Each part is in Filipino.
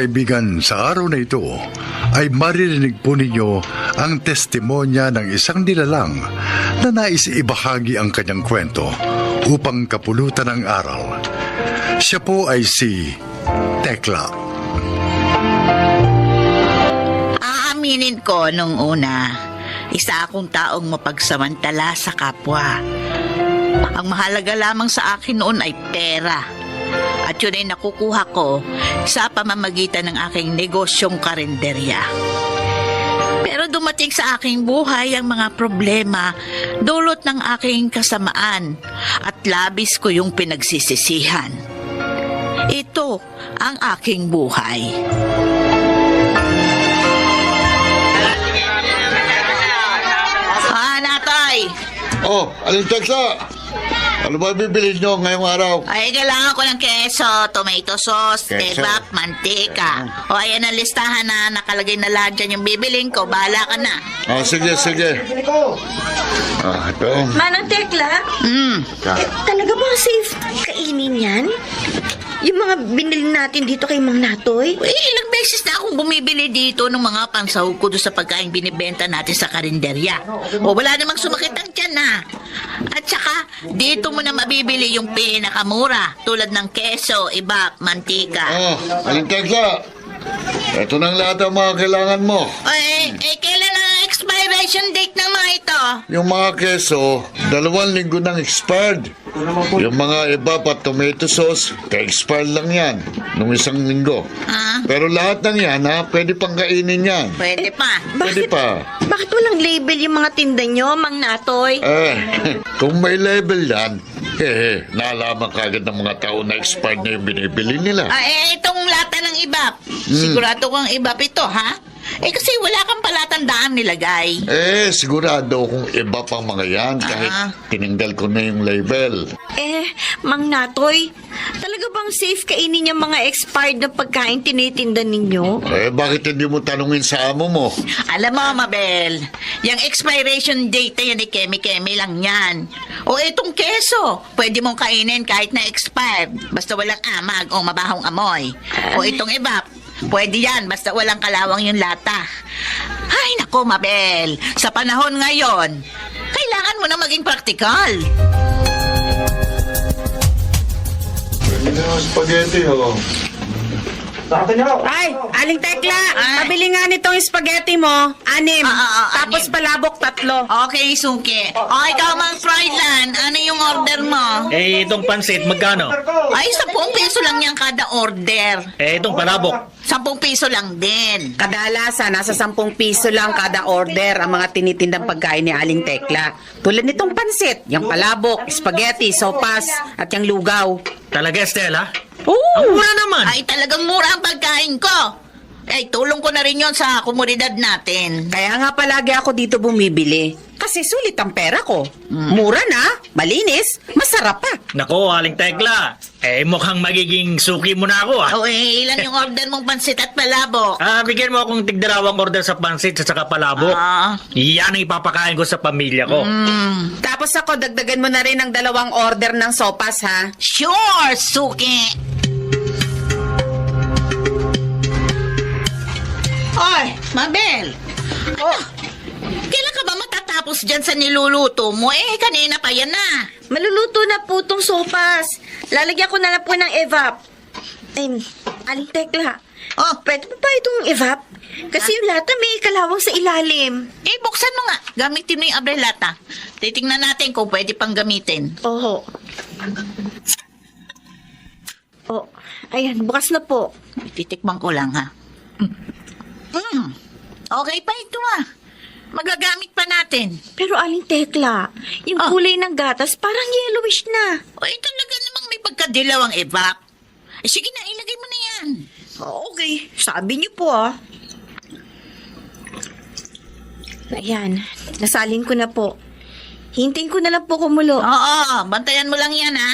kaibigan, sa araw na ito ay maririnig po ninyo ang testimonya ng isang nilalang na nais ibahagi ang kanyang kwento upang kapulutan ng aral. Siya po ay si Tekla. Aaminin ko nung una, isa akong taong mapagsamantala sa kapwa. Ang mahalaga lamang sa akin noon ay pera. At yun ay nakukuha ko sa pamamagitan ng aking negosyong karinderya. Pero dumating sa aking buhay ang mga problema dulot ng aking kasamaan at labis ko yung pinagsisisihan. Ito ang aking buhay. Natay! Oh, Aling Tekla! Ano ba bibili nyo ngayong araw? Ay, kailangan ko ng keso, tomato sauce, Keso. kebab, mantika. O, ayan ang listahan na nakalagay na lahat dyan yung bibiling ko. Bahala ka na. Oh, sige. Ito. Manang Tekla, talaga ba safe kainin yan? Yung mga binili natin dito kay Mang Natoy? Ilang beses na akong bumibili dito ng mga pansahog ko doon sa pagkain binibenta natin sa karinderya. O, wala namang sumakit ang tiyan na. At saka, dito mo na mabibili yung pinakamura tulad ng keso, iba, mantika. Oh, Aling Tekla! Ito nang lahat ang mga kailangan mo. Kailan ang expiration date ng mga ito? Yung mga keso, 2 linggo nang expired. Yung mga iba pa tomato sauce, ka-expired lang yan nung 1 linggo. Pero lahat ng yan, pwede pang kainin yan. Pwede pa. Pwede pa. Bakit walang label yung mga tinda nyo, Mang Natoy? Kung may label yan, nalaman kagad ng mga tao na expired na yung binibili nila. Itong lata ng ibap. Sigurado kang ibap ito, ha? Kasi wala kang palatandaan nilagay. Sigurado kung iba pang mga yan kahit tinanggal ko na yung label. Mang Natoy, talaga bang safe kainin yung mga expired na pagkain tinitinda ninyo? Bakit hindi mo tanungin sa amo mo? Alam mo, Mabel, yung expiration date na yan, keme-keme lang yan. O itong keso, pwede mong kainin kahit na expired, basta walang amag o mabahong amoy. O itong ibap, pwede yan, basta walang kalawang yung lata. Ay, nako, Mabel, sa panahon ngayon, kailangan mo na maging praktikal. Spaghetti, oh. Ay, Aling Tekla, pabili nga nitong spaghetti mo, 6. Tapos anim. palabok 3. Okay, Suki. O, ikaw, Mang Froilan, ano yung order mo? Itong pansit, magkano? Ay, 10 piso lang yan kada order. Itong palabok. 10 piso lang din. Kadalasan, nasa 10 piso lang kada order ang mga tinitindang pagkain ni Aling Tekla. Tulad nitong pansit, yung palabok, spaghetti, sopas, at yung lugaw. Talaga, Estela? Oo! Ang mura naman. Ay, talagang mura ang pagkain ko. Ay, tulong ko na rin yon sa komunidad natin. Kaya nga palagi ako dito bumibili. Kasi sulit ang pera ko. Mura na, malinis, masarap pa. Nako, Aling Tekla. Mukhang magiging suki mo na ako, O, ilan yung order mong pansit at palabok? Bigyan mo akong tigdarawang order sa pansit at saka palabok. Yan ang ipapakain ko sa pamilya ko. Tapos ako, dagdagan mo na rin ng 2 order ng sopas, ha? Sure, Suki. Ay, Mabel. Kailan ka ba matatapos dyan sa niluluto mo? Kanina pa yan na. Maluluto na po tong sopas. Lalagyan ko na lang po ng evap. Aling Tekla, pwede pa ba itong evap? Kasi yung lata may kalawang sa ilalim. Buksan mo nga. Gamitin mo yung abrelata. Titingnan natin kung pwede pang gamitin. Oho. Ayan, bukas na po. Titikman ko lang, ha? Okay pa ito, Magagamit pa natin. Pero Aling Tekla, yung kulay ng gatas parang yellowish na. Talaga namang may pagkadilaw ang evap. Sige na, ilagay mo na yan. Okay, sabi niyo po Ayan, nasalin ko na po. Hintayin ko na lang po kumulo. Oo, bantayan mo lang yan, ha?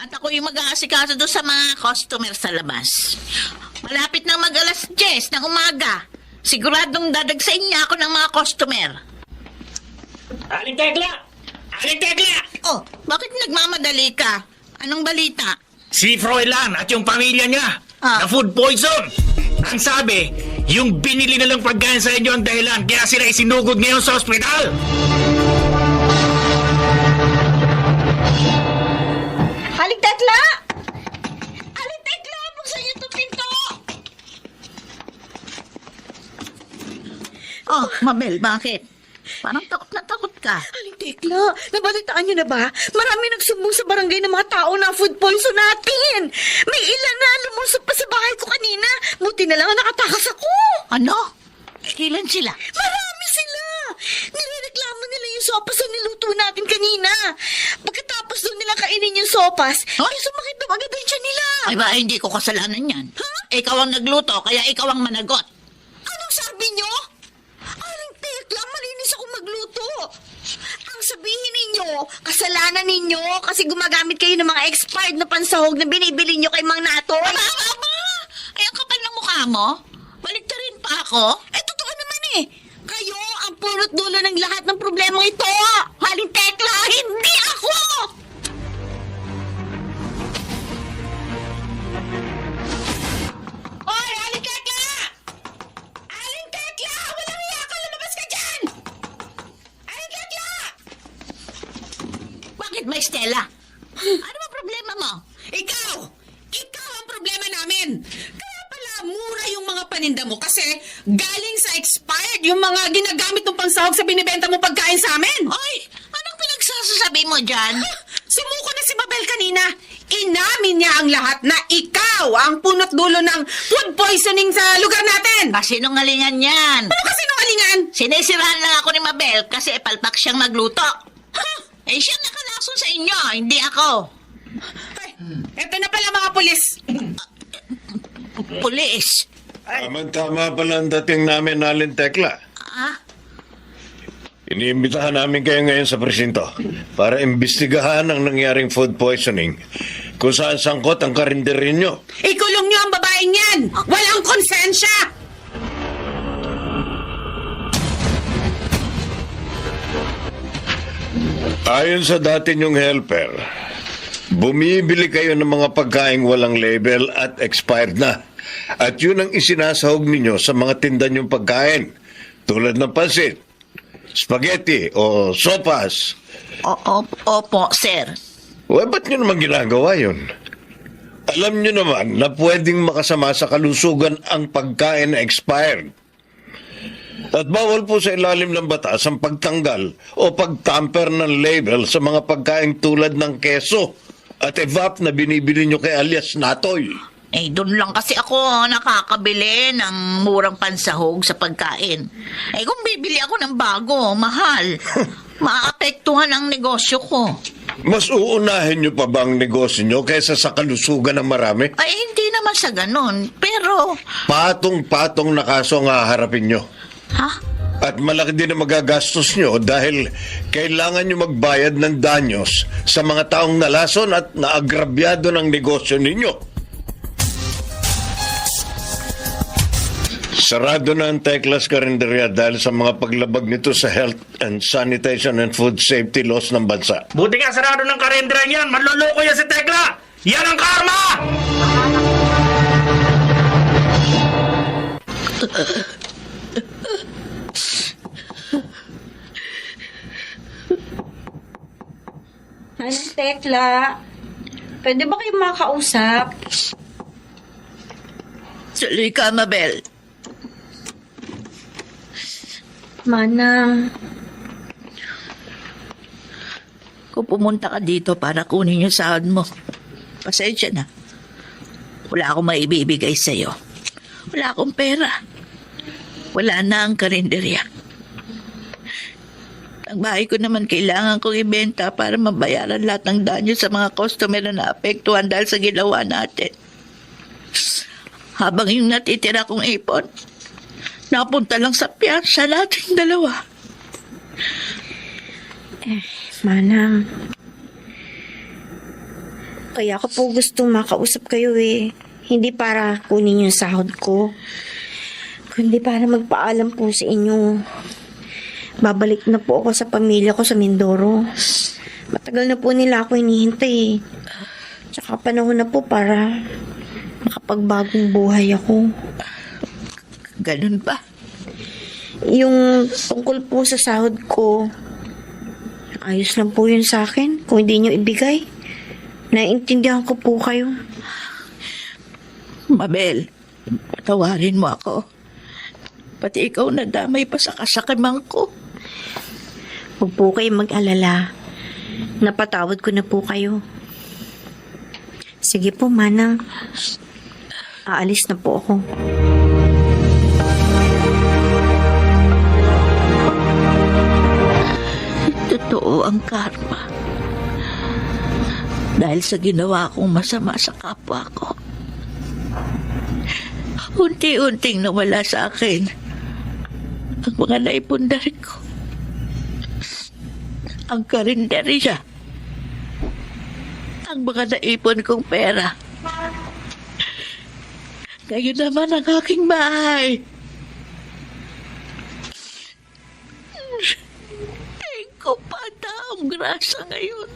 At ako yung mag-aasikaso doon sa mga customer sa labas. Malapit na mag-alas 10 ng umaga. Siguradong dadagsain niya ako ng mga customer. Aling Tekla! Aling Tekla! Oh, bakit nagmamadali ka? Anong balita? Si Froilan at yung pamilya niya Ah. na food poison. Ang sabi, yung binili nilang pagkain sa inyo ang dahilan kaya sila isinugod ngayon sa ospital. Aling Tekla! Aling Tekla, buksan niyo itong pinto! Oh, Mabel, bakit? Parang takot na takot ka. Aling Tekla, nabalitaan niyo na ba? Marami nagsumbong sa barangay ng mga tao na food poison natin. May ilan na lumusot pa sa bahay ko kanina. Buti na lang nakatakas ako. Ano? Kailan sila? Marami sila. Nirereklamo nila yung sopas na niluto natin kanina. Pagkatapos doon nila kainin yung sopas, ay sumakit na agad ang tiyan nila. Ay ba, hindi ko kasalanan yan. Ikaw ang nagluto, kaya ikaw ang managot. Anong sabi niyo? Aling Tekla, malinis ako magluto. Ang sabihin ninyo, kasalanan ninyo kasi gumagamit kayo ng mga expired na pansahog na binibili nyo kay Mang Natoy. Aba! Ay, ang kapal ng mukha mo. Baliktarin pa ako. Eh, totoo naman eh. Kayo ang punot dulo ng lahat ng problemang ito. Aling Tekla, hindi ako! Hoy, Aling Tekla! Aling Tekla! Walang iya ka! Lumabas ka dyan! Aling Tekla! Bakit ba, Stella? Ano ba problema mo? Ikaw! Ikaw ang problema namin! Kaya pala mura yung mga paninda mo kasi galing sa expired yung mga ginagamit ng pangsahog sa binibenta mo pagkain sa amin! Ay, anong pinagsasasabi mo dyan? Sumuko na si Mabel kanina. Inamin niya ang lahat na ikaw ang punot dulo ng food poisoning sa lugar natin! Kasinungalingan yan. Ano kasi nungalingan? Sinisirahan lang ako ni Mabel kasi palpak siyang magluto. Eh, siya nakalason sa inyo, hindi ako. Ay, eto na pala mga pulis. Pulis. Tama pala ang dating namin, Aling Tekla. Ah? Iniimbitahan namin kayo ngayon sa presinto para imbestigahan ang nangyaring food poisoning kung saan sangkot ang karinderya nyo. Ikulong niyo ang babaeng yan! Walang konsensya! Ayon sa dati nyong helper, bumibili kayo ng mga pagkaing walang label at expired na. At yun ang isinasahog ninyo sa mga tinda nyong pagkain tulad ng pansit, spaghetti o sopas. Opo, sir. Ba't nyo naman ginagawa yun? Alam nyo naman na pwedeng makasama sa kalusugan ang pagkain na expired. At bawal po sa ilalim ng batas ang pagtanggal o pagtamper ng label sa mga pagkain tulad ng keso at evap na binibili nyo kay alias Natoy. Eh, doon lang kasi ako nakakabili ng murang pansahog sa pagkain. Eh, kung bibili ako ng bago, mahal, maapektuhan ang negosyo ko. Mas uunahin nyo pa ba ang negosyo nyo kaysa sa kalusugan ng marami? Ay, hindi naman sa ganun. Pero, Patong-patong na kaso ang haharapin nyo. ha? At malaki din ang magagastos nyo dahil kailangan nyo magbayad ng danyos sa mga taong nalason at naagrabyado ng negosyo ninyo. Sarado na ang Teklas Karinderya dahil sa mga paglabag nito sa health and sanitation and food safety laws ng bansa. Buti nga sarado ng karendra yan. Manloloko yan si Tekla. Yan ang karma! Aling Tekla, pwede ba kayo makausap? Tuloy ka, Mabel. Manang, Kung pumunta ka dito para kunin yung sahod mo, pasensya na. Wala akong maibibigay sa'yo. Wala akong pera. Wala na ang karinderya. Ang bahay ko naman kailangan kong ibenta para mabayaran lahat ng danyo sa mga customer na naapektuhan dahil sa ginawa natin. Habang yung natitira kong ipon, napunta lang sa piyansa nating dalawa. Manang, kaya ako po gustong makausap kayo eh. Hindi para kunin yung sahod ko, kundi para magpaalam po sa inyo. Babalik na po ako sa pamilya ko sa Mindoro. Matagal na po nila ako hinihintay eh. Tsaka panahon na po para makapagbagong buhay ako. Ganun ba? Yung tungkol po sa sahod ko, ayos lang po yun sa akin. Kung hindi nyo ibigay, naiintindihan ko po kayo. Mabel, patawarin mo ako. Pati ikaw nadamay pa sa kasakiman ko. Huwag po kayo mag-alala. Napatawad ko na po kayo. Sige po, Manang. Aalis na po ako. Totoo ang karma. Dahil sa ginawa kong masama sa kapwa ko. Unti-unting nawala sa akin ang mga naipundar ko. Ang karinderya. Ang mga naipon kong pera. Ngayon naman ang aking bahay. Ko pa ang grasa ngayon.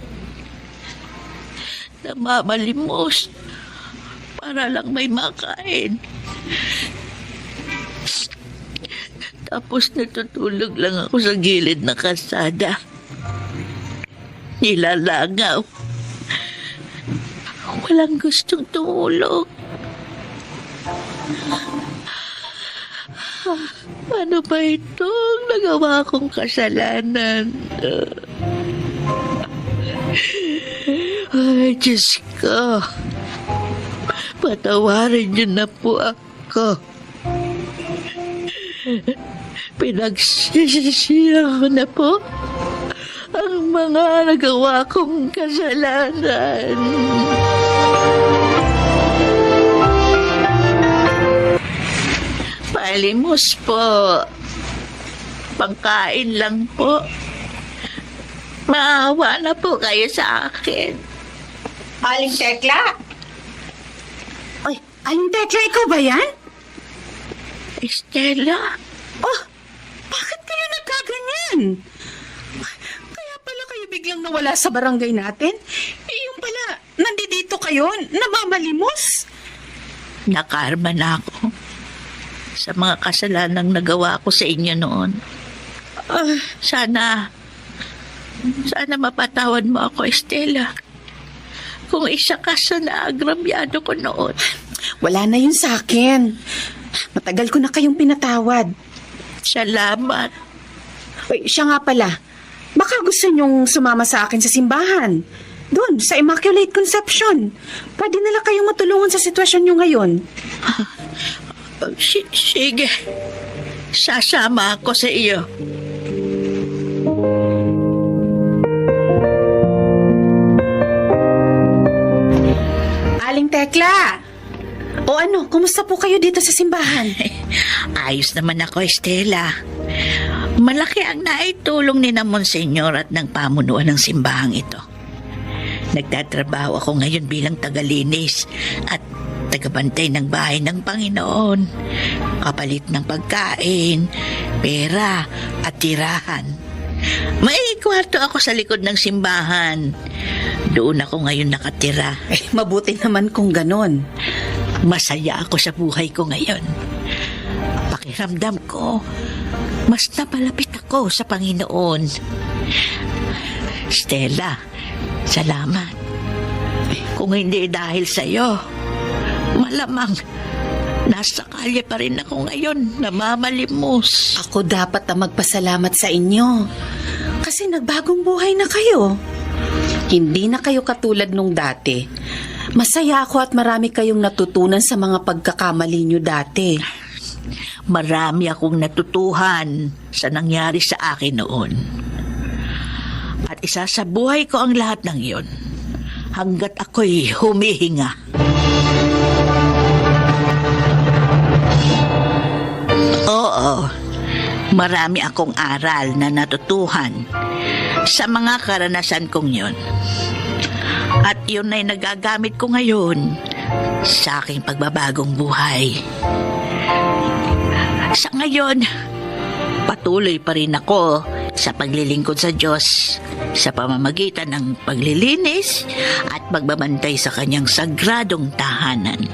Namamalimos para lang may makain. Tapos natutulog lang ako sa gilid ng kalsada. Nilalangaw. Walang gustong tumulong. Ano ba itong nagawa kong kasalanan? Ay, Diyos ko. Patawarin niyo na po ako. Pinagsisisihan ko na po ang mga nagawa kong kasalanan. Palimos po. Pangkain lang po. Maawa na po kayo sa akin. Aling Tekla? Ay, Aling Tekla, ikaw ba yan? Estela? Oh, bakit kayo nagkaganyan? Kaya pala kayo biglang nawala sa barangay natin? Yung pala, nandito kayo, namamalimos? Nakarma na ako sa mga kasalanang nagawa ko sa inyo noon. Sana mapatawad mo ako, Estela. Kung isa ka sa naagrabyado ko noon. Wala na yun sa akin. Matagal ko na kayong pinatawad. Salamat. Uy, siya nga pala. Baka gusto niyong sumama sa akin sa simbahan. Doon, sa Immaculate Conception. Pwede nila kayong matulungan sa sitwasyon niyo ngayon. Sige. Sasama ako sa iyo. Aling Tekla! O ano, kumusta po kayo dito sa simbahan? Ayos naman ako, Estela. Malaki ang naitulong ni na Monsenyor at ng pamunuan ng simbahang ito. Nagtatrabaho ako ngayon bilang tagalinis at tagabantay ng bahay ng Panginoon. Kapalit ng pagkain, pera at tirahan. May kwarto ako sa likod ng simbahan. Doon ako ngayon nakatira. Mabuti naman kung ganon. Masaya ako sa buhay ko ngayon. Pakiramdam ko, mas napalapit ako sa Panginoon. Stella, salamat. Kung hindi dahil sa iyo, malamang nasa kalye pa rin ako ngayon, namamalimos. Ako dapat na magpasalamat sa inyo. Kasi nagbagong buhay na kayo. Hindi na kayo katulad nung dati. Masaya ako at marami kayong natutunan sa mga pagkakamali nyo dati. Marami akong natutuhan sa nangyari sa akin noon. At isa sa buhay ko ang lahat ng iyon hanggat ako'y humihinga. Oo, marami akong aral na natutuhan sa mga karanasan kong yun. At yun ay nagagamit ko ngayon sa aking pagbabagong buhay. Sa ngayon, patuloy pa rin ako sa paglilingkod sa Diyos sa pamamagitan ng paglilinis at pagbabantay sa kanyang sagradong tahanan.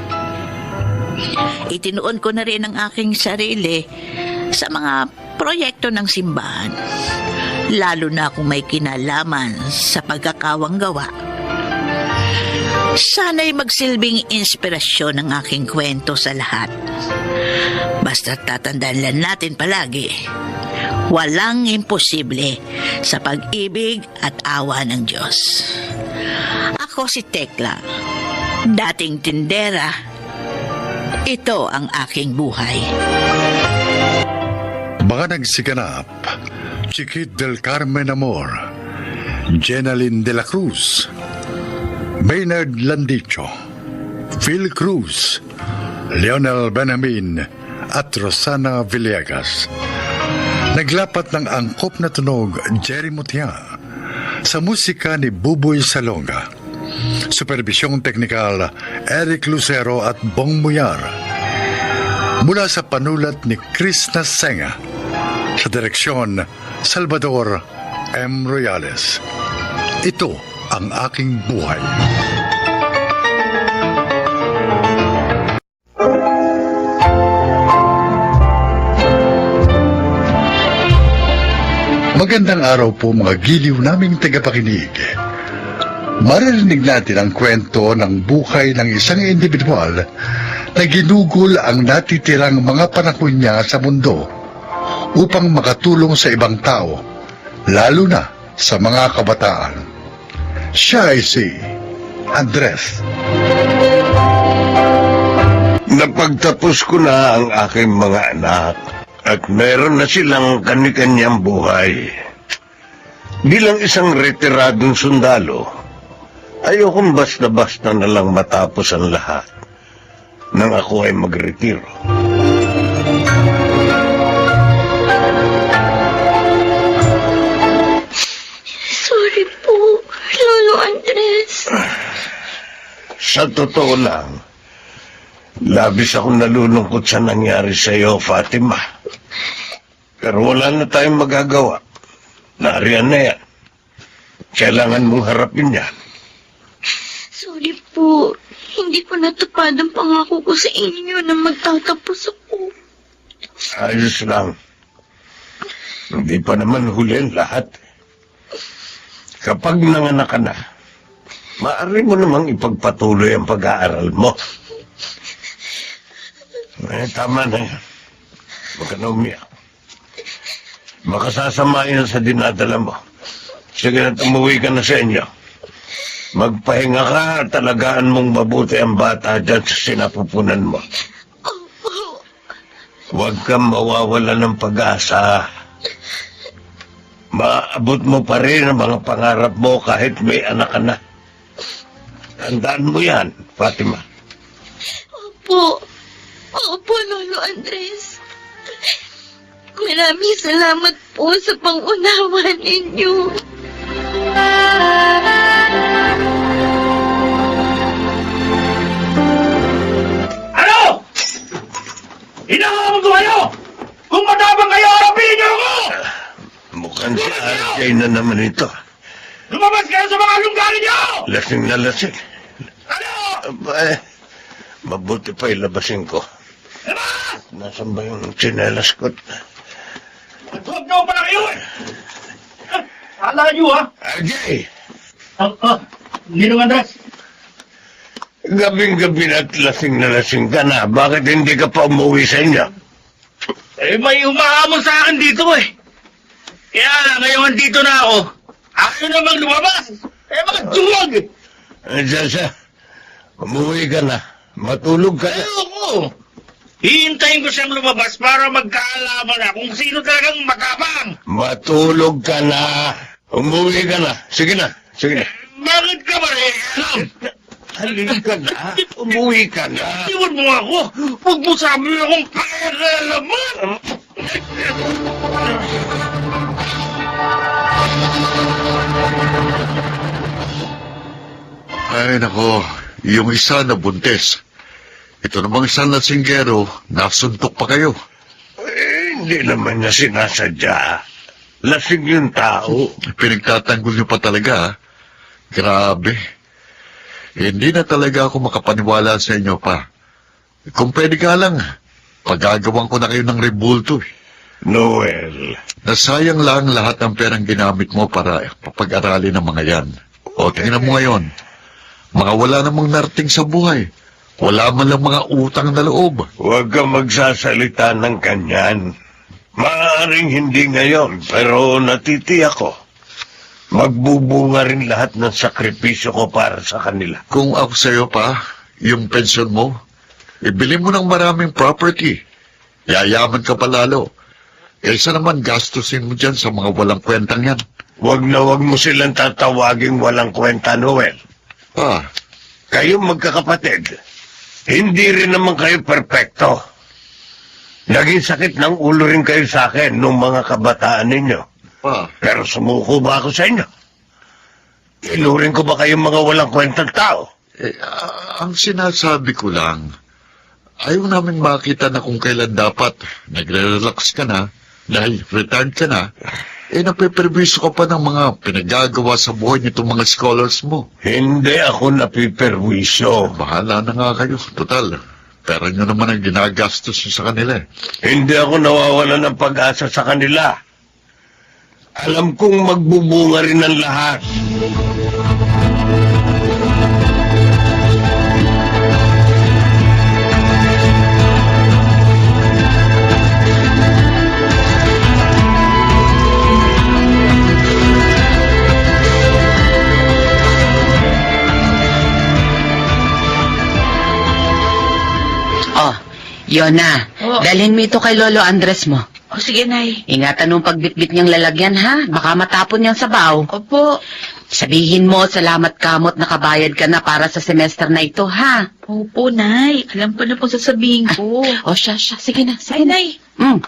Itinuon ko na rin ang aking sarili sa mga proyekto ng simbahan, lalo na kung may kinalaman sa pagkakawang gawa. Sana'y magsilbing inspirasyon ang aking kwento sa lahat. Basta tatandaan lang natin palagi, walang imposible sa pag-ibig at awa ng Diyos. Ako si Tekla, dating tindera. Ito ang aking buhay. Mga nagsiganap, Chiquit del Carmen Amor, Jenaline de la Cruz, Maynard Landicho, Phil Cruz, Leonel Benjamin at Rosana Villegas. Naglapat ng angkop na tunog Jerry Mutia sa musika ni Buboy Salonga. Supervisyong teknikal Eric Lucero at Bong Muyar. Mula sa panulat ni Chris Nasenga. Sa direksyon Salvador M. Royales. Ito ang aking buhay. Magandang araw po mga giliw naming tagapakinig. Maririnig natin ang kwento ng buhay ng isang individual na ginugol ang natitirang mga panahon niya sa mundo upang makatulong sa ibang tao, lalo na sa mga kabataan. Siya ay si Andres. Napagtapos ko na ang aking mga anak at meron na silang kani-kanyang buhay. Bilang isang retiradong sundalo, ayokong basta-basta na lang matapos ang lahat nang ako ay magretiro. Sorry po, Lolo Andres. Sa totoo lang, labis akong nalulungkot sa nangyari sa iyo, Fatima. Pero wala na tayong magagawa. Nariyan na yan. Kailangan mong harapin yan. Sorry po, hindi ko natupad ang pangako ko sa inyo na magtatapos ako. Ayos lang. Hindi pa naman huli ang lahat. Kapag nanganak ka na, maaari mo namang ipagpatuloy ang pag-aaral mo. Tama na yan. Huwag ka na umiyak. Makasasama yan sa dinadala mo. Sige na, umuwi ka na sa inyo. Magpahinga ka at talagaan mong mabuti ang bata dyan sa sinapupunan mo. Huwag kang mawawala ng pag-asa. Maabot mo pa rin ang mga pangarap mo kahit may anak ka na. Tandaan mo yan, Fatima. Opo, Lolo Andres. Maraming salamat po sa pangunawa ninyo. Ano? Hinahamon ko kayo! Kung matapang kayo, harapin niyo ako! Mukhang si RJ na naman ito. Lumabas kayo sa mga lunggarin niyo! Lasing na lasing. Ano? Mabuti pa ilabasin ko. Labas! Nasaan ba yung tsinelas ko? Huwag na pala kayo eh! Hala niyo ha? RJ! Hindi naman, Andres. Gabing-gabi na't lasing na lasing ka na. Bakit hindi ka pa umuwi sa inyo? Eh, may umahamon sa akin dito eh. Kaya ngayon dito na ako. Ayaw namang lumabas. Eh, mga duwag eh. Diyan umuwi ka na. Matulog ka na. Ayoko. Hihintayin ko siyang lumabas para magkaalaman na kung sino talagang magkabang. Matulog ka na. Umuwi ka na. Sige na. Sige na. Bakit ka ba rin? Halika ka na. Umuwi ka na. Iwan mo ako. Huwag mo sabi akong pakialaman. Ay nako, yung isa na buntis. Ito namang isang lasinggero, nasuntok pa kayo. Hindi naman niya sinasadya. Lasing yung tao. Pinagtatanggol niyo pa talaga, ha? Grabe. Hindi na talaga ako makapaniwala sa inyo pa. Kung pwede ka lang, pagagawan ko na kayo ng rebulto. Noel, Nasayang lang lahat ng perang ginamit mo para papag-aralin ng mga yan. O, tingnan mo ngayon. Mga wala namang narating sa buhay. Wala man lang mga utang na loob. huwag kang magsasalita ng kanyan. Maaaring hindi ngayon, pero natitiyak ko. Magbubunga rin lahat ng sakripisyo ko para sa kanila. Kung ako sa'yo pa, yung pensyon mo, ibili mo ng maraming property. Yayaman ka pa lalo. Kaysa naman gastusin mo dyan sa mga walang kwentang yan. Huwag na huwag mo silang tatawaging walang kwenta, Noel. Ah, Kayong magkakapatid, hindi rin naman kayo perpekto. Naging sakit ng ulo rin kayo sa akin nung mga kabataan ninyo. Pero sumuko ba ako sa inyo? Inurin ko ba kayong mga walang kwentang tao? ang sinasabi ko lang, ayaw namin makita na kung kailan dapat nagre-relax ka na, dahil retired ka na, napeperwiso ka pa ng mga pinagagawa sa buhay nitong mga scholars mo. Hindi ako napiperwisyo. Bahala na nga kayo, total. Pera nyo naman ang ginagastos nyo sa kanila. Hindi ako nawawala ng pag-asa sa kanila. Alam kong magbubunga rin ang lahat. Oh, Yona, Oh. dalhin mo ito kay Lolo Andres mo. O sige, Nay. Ingatan mong pagbitbit niyang lalagyan, ha? Baka matapon niyang sabaw. Opo. Sabihin mo, salamat kamot nakabayad ka na para sa semester na ito, ha? Opo, Nay. Alam ko na po sasabihin ko. O siya, sige na, sige Ay, na. Nay.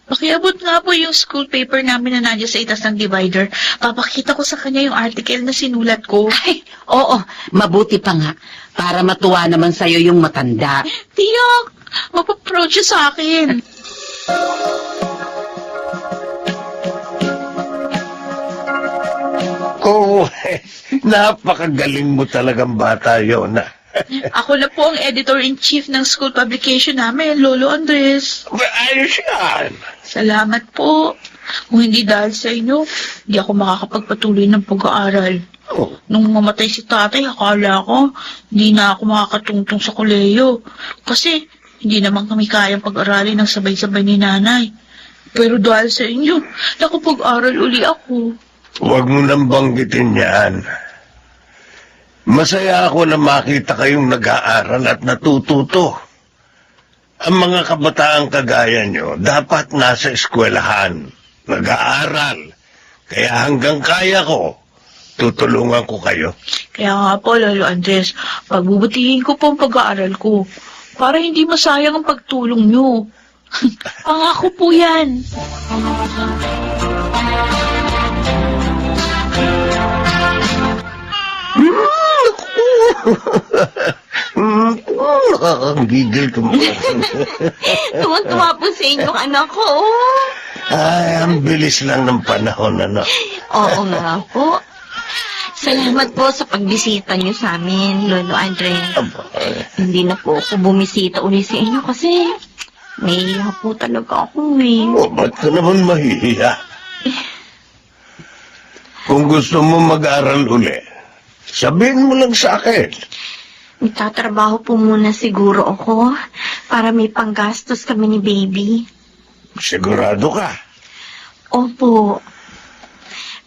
Pakiabot nga po yung school paper namin na nandiyan sa itas ng divider. Papakita ko sa kanya yung article na sinulat ko. Ay, oo, mabuti pa nga. Para matuwa naman sa'yo yung matanda. Tiyak! Mapaproud siya sa akin. Oh, napakagaling mo talagang bata, Yona. Ako na po ang editor-in-chief ng school publication namin, Lolo Andres. Ayos yan. Salamat po. Kung hindi dahil sa inyo, hindi ako makakapagpatuloy ng pag-aaral. Oh, Nung mamatay si tatay, akala ko hindi na ako makakatungtong sa koleyo. Kasi hindi naman kami kayang pag-aralin ng sabay-sabay ni nanay. Pero dahil sa inyo, nakapag-aral uli ako. huwag mo nang banggitin yan. Masaya ako na makita kayong nag-aaral at natututo. Ang mga kabataang kagaya nyo, dapat nasa eskwelahan, nag-aaral. Kaya hanggang kaya ko, tutulungan ko kayo. Kaya nga po, Lolo Andres, pagbubutihin ko po ang pag-aaral ko para hindi masayang ang pagtulong nyo. Pangako po yan. Nakakagigil ko. Tuwan-tuwa po sa inyong anak ko. Oh. Ay, ang bilis lang ng panahon, ano? Oo nga po. Salamat po sa pagbisita niyo sa amin, Lolo Andres. Hindi na po ako bumisita uli sa inyo kasi nahihiya po talaga ako eh. Oh, ba't ka naman mahihiya? Kung gusto mo mag-aral uli, sabihin mo lang sa akin. Magtatrabaho po muna siguro ako para may panggastos kami ni baby. Sigurado ka. Opo.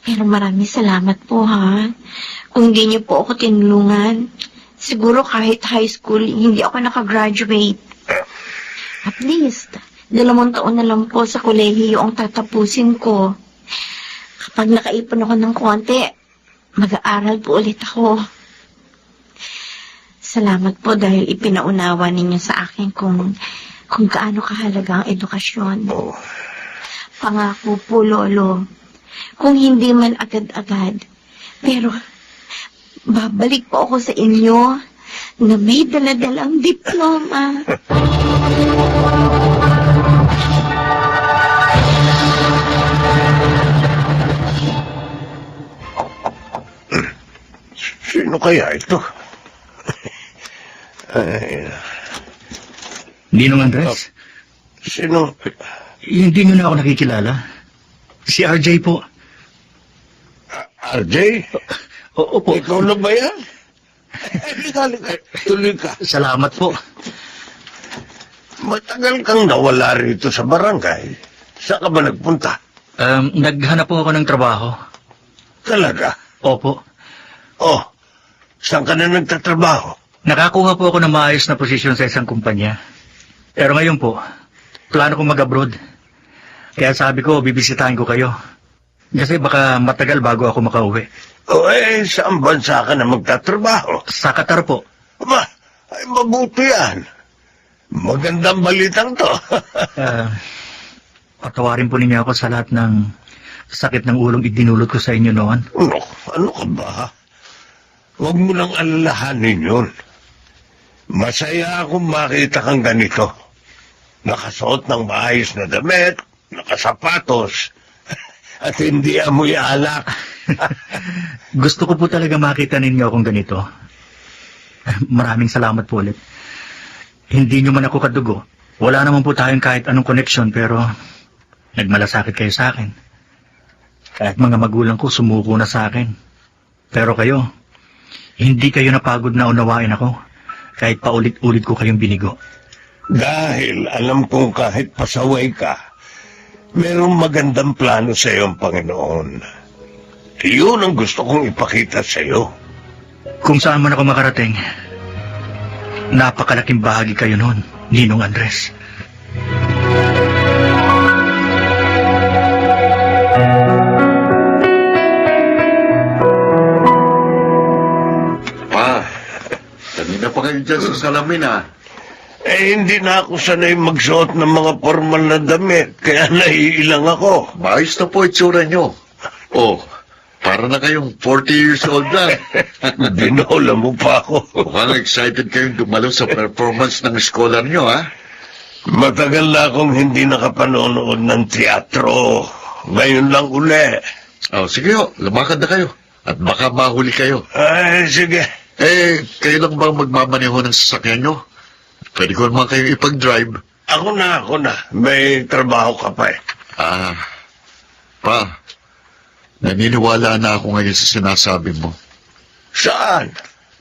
Pero maraming salamat po ha. Kung hindi niyo po ako tinulungan, siguro kahit high school, hindi ako nakagraduate. At least, 2 taon na lang po sa kolehiyo ang tatapusin ko. Kapag nakaipon ako ng konti, mag-aaral po ulit ako. Salamat po dahil ipinaunawa ninyo sa akin kung gaano kahalaga ang edukasyon. Oh, Pangako po, Lolo. Kung hindi man agad-agad, pero babalik po ako sa inyo na may daladalang diploma. sino kaya ito? Ay, Ninong Andres, Sino? hindi niyo na ako nakikilala. Si RJ po. RJ? Opo. Ikaw na ba yan? Halika. Tuloy ka. Salamat po. Matagal kang nawala rito sa barangay. Saan ka ba nagpunta? Naghanap po ako ng trabaho. Talaga? Opo. Oh, saan ka na nagtatrabaho? Nakakuha po ako ng maayos na posisyon sa isang kumpanya. Pero ngayon po, plano kong mag-abroad. Kaya sabi ko, bibisitahin ko kayo. Kasi baka matagal bago ako makauwi. O saan bansa ka na magtatrabaho? Sa Qatar po. Aba, ay mabuti yan. Magandang balitang to. Patawarin po ninyo ako sa lahat ng sakit ng ulong idinulot ko sa inyo noon. Ano ka ba? Huwag mo nang alalahanin yun. Masaya akong makita kang ganito. Nakasuot ng maayos na damit, nakasapatos, at hindi amoy alak. Gusto ko po talaga makita ninyo akong ganito. Maraming salamat po ulit. Hindi nyo man ako kadugo. Wala naman po tayong kahit anong connection pero nagmalasakit kayo sa akin. Kahit mga magulang ko sumuko na sa akin. Pero kayo, hindi kayo napagod na unawain ako kahit paulit-ulit ko kayong binigo. Dahil alam kong kahit pasaway ka, merong magandang plano sa iyo ang Panginoon. Iyon ang gusto kong ipakita sa iyo. Kung saan man ako makarating, napakalaking bahagi kayo noon, Ninong Andres. Pa, kanina pa kayo dyan sa salamin, ha? Hindi na ako sanay magsuot ng mga formal na damit, kaya naiilang ako. Maayos na po itsura nyo. Oh, para na kayong 40 years old na. Binola mo pa ako. Mukhang excited kayong dumalo sa performance ng scholar nyo, ha? Matagal na akong hindi nakapanonood ng teatro. Ngayon lang uli. Oh, sige ho, lumakad na kayo. At baka mahuli kayo. Ay, sige. Kayo lang bang magmamaneho ng sasakyan nyo? Pwede ko naman kayong ipag-drive. Ako na. May trabaho ka pa eh. Pa, naniniwala na ako ngayon sa sinasabi mo. Saan?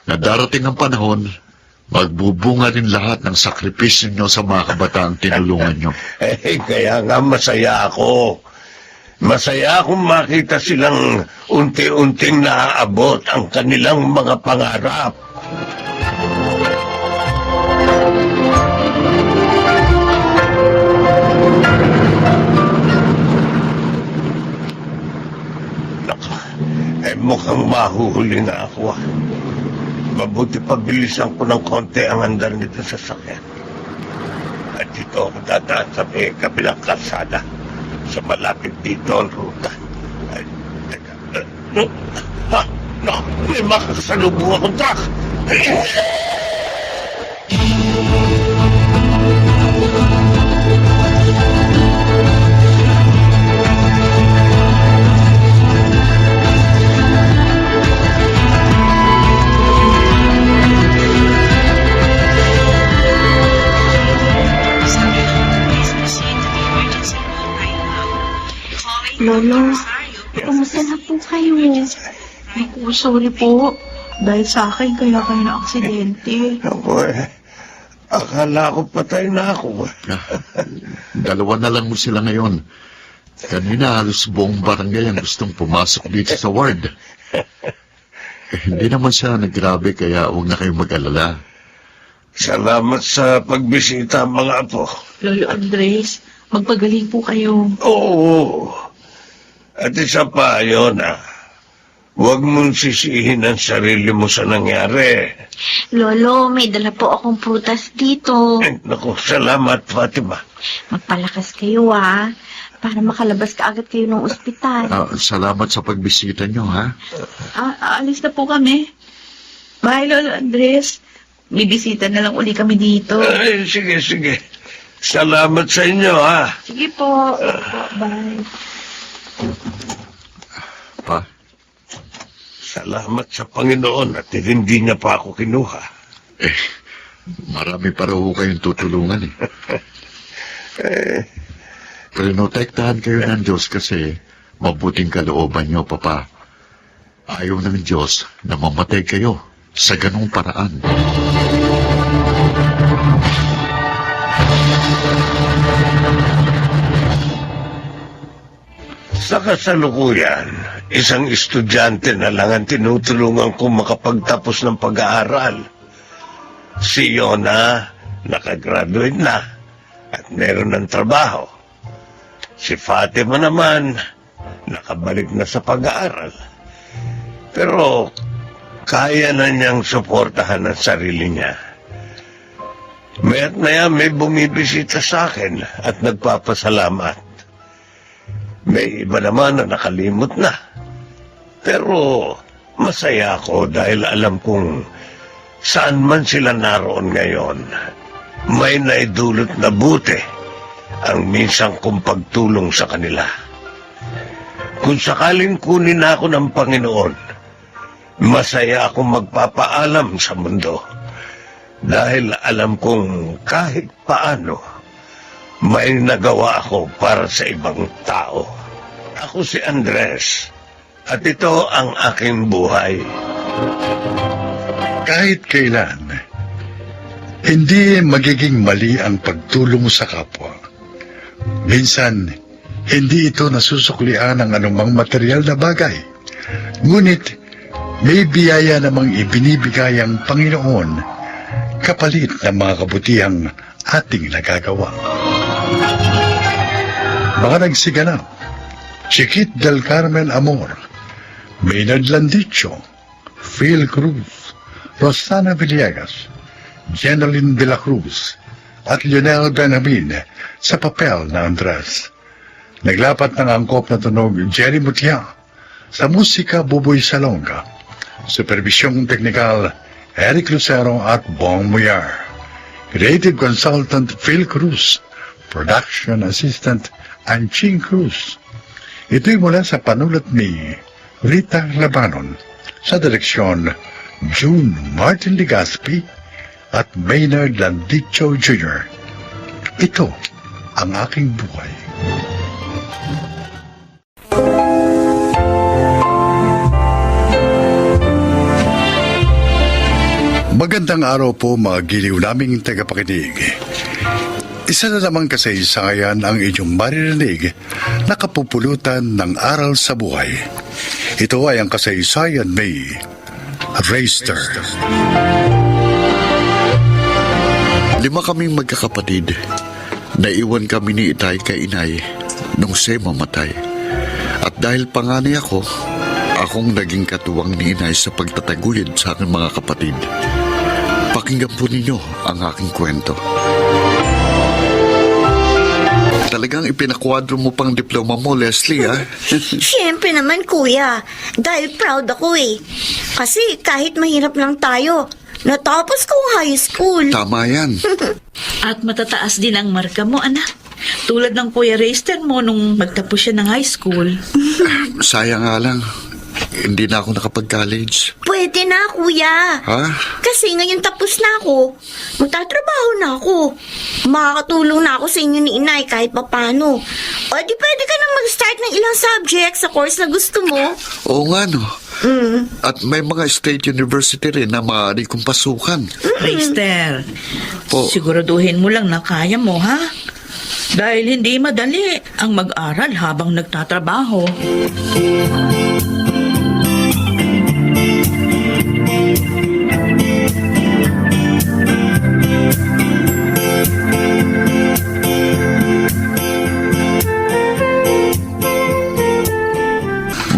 Na darating ang panahon, magbubunga rin lahat ng sakripisyo nyo sa mga kabataang tinulungan nyo. Kaya nga masaya ako. Masaya akong makita silang unti-unting naaabot ang kanilang mga pangarap. Mukhang mahuhuli na ako. Mabuti pabilisan ko ng konti ang andar nito sa sakyan. At dito ako dadaan sa may kabilang kalsada. Sa malapit dito ang ruta. Ay, teka. May makasalubong akong truck. Lolo, kumusta na po kayo? Naku, sorry po. Dahil sa akin, kaya kayo na aksidente. Ako akala ko patay na ako. Dalawa na lang mo sila ngayon. Kanina halos buong barangay ang gustong pumasok dito sa ward. Hindi naman siya naggrabe kaya huwag na kayong mag-alala. Salamat sa pagbisita, mga apo. Lolo Andres, magpagaling po kayo. Oo. At isa pa, Yona, huwag mong sisihin ang sarili mo sa nangyari. Lolo, may dala po akong prutas dito. Naku, salamat, Fatima. Magpalakas kayo, ha? Para makalabas ka agad kayo ng ospital. Salamat sa pagbisita nyo, ha? Aalis na po kami. Bye, Lolo Andres. Bibisita na lang uli kami dito. Ay, sige. Salamat sa inyo, ha? Sige po. Bye. Pa, Salamat sa Panginoon at hindi niya pa ako kinuha. Marami pa raw kayong tutulungan eh. Pinotektahan kayo ng Diyos kasi mabuting kalooban niyo, Papa. Ayaw ng Diyos na mamatay kayo sa ganong paraan. Sa kasalukuyan, isang estudyante na lang ang tinutulungan kong makapagtapos ng pag-aaral. Si Yona, nakagraduate na at meron ng trabaho. Si Fatima naman, nakabalik na sa pag-aaral. Pero kaya na niyang suportahan ang sarili niya. Maya't maya may bumibisita sa akin at nagpapasalamat. May iba naman na nakalimot na. Pero masaya ako dahil alam kong saan man sila naroon ngayon, may naidulot na buti ang minsang kong pagtulong sa kanila. Kung sakaling kunin ako ng Panginoon, masaya akong magpapaalam sa mundo dahil alam kong kahit paano may nagawa ako para sa ibang tao. Ako si Andres at ito ang aking buhay. Kahit kailan, hindi magiging mali ang pagtulong sa kapwa. Minsan, hindi ito nasusuklian ng anumang material na bagay. Ngunit, may biyaya namang ibinibigay ang Panginoon kapalit ng mga kabutihang ating nagagawa. Mga nagsiganap, Chiquit del Carmen Amor, Maynard Landicho, Phil Cruz, Rosana Villegas, Jeneline de la Cruz, at Lionel Benjamin sa papel na Andres. Naglapat ng angkop na tunog Jerry Mutia, sa musika Buboy Salonga, supervisyong teknikal Eric Lucero at Bong Muyar, creative consultant Phil Cruz, production assistant Anching Cruz. Ito'y mula sa panulat ni Rita Labanon, sa direksyon June Martin Ligaspi at Maynard Landicho Jr. Ito ang aking buhay. Magandang araw po mga giliw naming tagapakinig. Isa na namang kasaysayan ang inyong maririnig na kapupulutan ng aral sa buhay. Ito ay ang kasaysayan ni Rayster. 5 kaming magkakapatid. Naiwan kami ni Itay kay Inay nung siya mamatay. At dahil panganay ako, akong naging katuwang ni Inay sa pagtataguyod sa aking mga kapatid. Pakinggan po ninyo ang aking kwento. Talagang ipinakwadro mo pang diploma mo, Leslie, ha? Siyempre naman, kuya. Dahil proud ako eh. Kasi kahit mahirap lang tayo, natapos ko high school. Tama yan. At matataas din ang marka mo, anak. Tulad ng Kuya Rayster mo nung magtapos siya ng high school. Sayang nga lang, hindi na ako nakapag-college. Pwede na, kuya. Ha? Kasi ngayon tapos na ako. Magtatrabaho na ako. Makakatulong na ako sa inyo ni Inay kahit papano. O di pwede ka nang mag-start ng ilang subject sa course na gusto mo. Oo nga, no. At may mga state university rin na maaari kong pasukan. Rayster, Po. siguraduhin mo lang na kaya mo, ha? Dahil hindi madali ang mag-aral habang nagtatrabaho.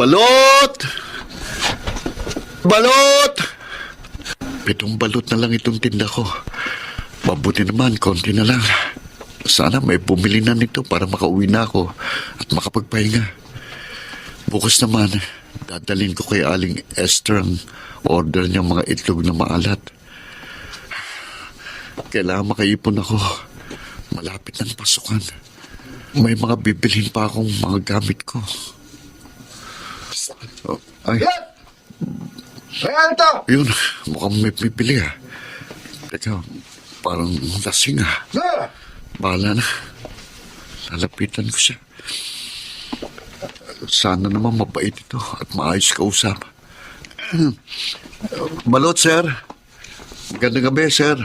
Balot! Balot! 7 balot na lang itong tinda ko. Mabuti naman, konti na lang. Sana may bumili na nito para makauwi na ako at makapagpahinga. Bukas naman, dadalhin ko kay Aling Esther ang order niyang mga itlog na maalat. Kailangan makaipon ako. Malapit ng pasukan. May mga bibilhin pa akong mga gamit ko. Oh, ay. Yun, mukhang may bibili ah. Teka, Parang lasing ah. Bahala na. Lalapitan ko siya. Sana naman mabait ito at maayos kausap. Balot, sir. Magandang gabi, sir.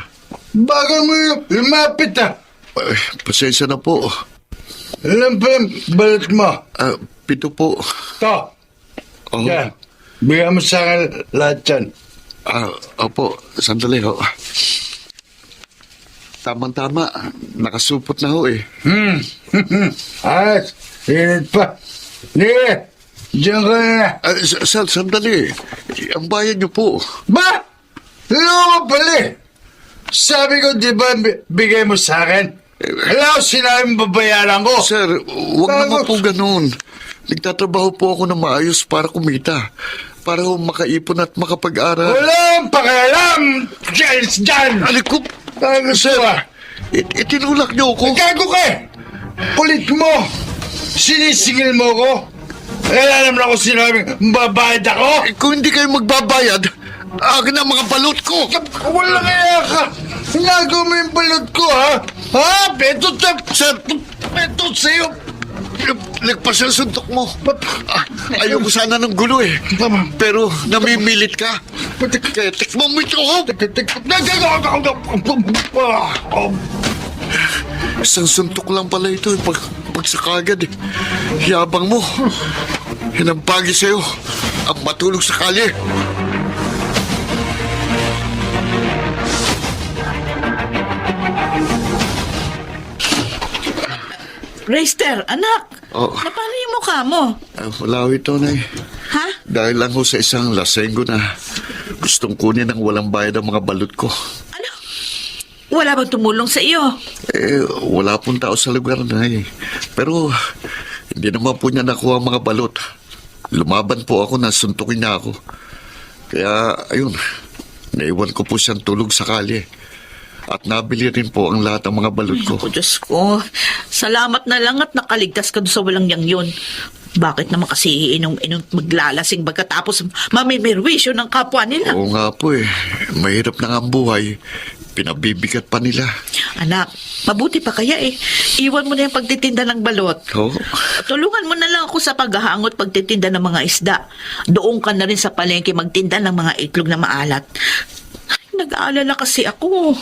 Bago mo lumapit ah. Ay, pasensya na po. Alam pa yung balat mo. 7 po. To. Oh. Yan. Bigyan mo sa akin lahat yan. Opo, sandali ho. Tamang-tama. Nakasupot na ho eh. Ayos. Init pa. Sige. Diyan ka na. Sir, sandali. Ang bayad niyo po. Ba? Loko pala eh. Sabi ko, di ba, bigay mo sa akin? Alam ko, sinabing babayaran ko. Sir, huwag naman po ganun. Nagtatrabaho po ako na maayos para kumita. Para ho makaipon at makapag-aral. Walang pakialam. Dyan. Ano ko? Sir, Itinulak niyo ako. gago ka eh. Kulit mo. Sinisingil mo ko. Kaya naman ako sinabing babayad ako. Kung hindi kayo magbabayad, akin ang mga balot ko. Wala kaya ka. Hinago mo yung balot ko, ha? Ha? Betot na. Sir, Betot sa'yo. nagpas yung suntok mo. Ayoko sana ng gulo eh. Pero namimilit ka. Kaya tikman mo ito. Isang suntok lang pala ito eh. Pagsakagad eh. Yabang mo. Hinampagi sa'yo. Ang matulog sa kalye. Rayster, anak! Oh. Napano yung mukha mo? Wala ito na eh. Ha? Dahil lang ho sa isang lasenggo na gustong kunin ng walang bayad ang mga balot ko. Ano? Wala bang tumulong sa iyo? Wala pong tao sa lugar na eh. Pero hindi naman po niya nakuha ang mga balot. Lumaban po ako na suntukin niya ako. Kaya ayun, naiwan ko po siyang tulog sa kalye. At nabili rin po ang lahat ng mga balot ko. Ako, Diyos ko. Salamat na lang at nakaligtas ka doon sa walang yang yun. Bakit naman kasi inom maglalasing pagkatapos mamimirwisyo ng kapwa nila? Oo nga po eh. Mahirap na nga ang buhay. Pinabibigat pa nila. Anak, mabuti pa kaya eh. Iwan mo na yung pagtitinda ng balot. Oo. Tulungan mo na lang ako sa paghahangot pagtitinda ng mga isda. Doon ka na rin sa palengke magtinda ng mga itlog na maalat. Nag-aalala kasi ako.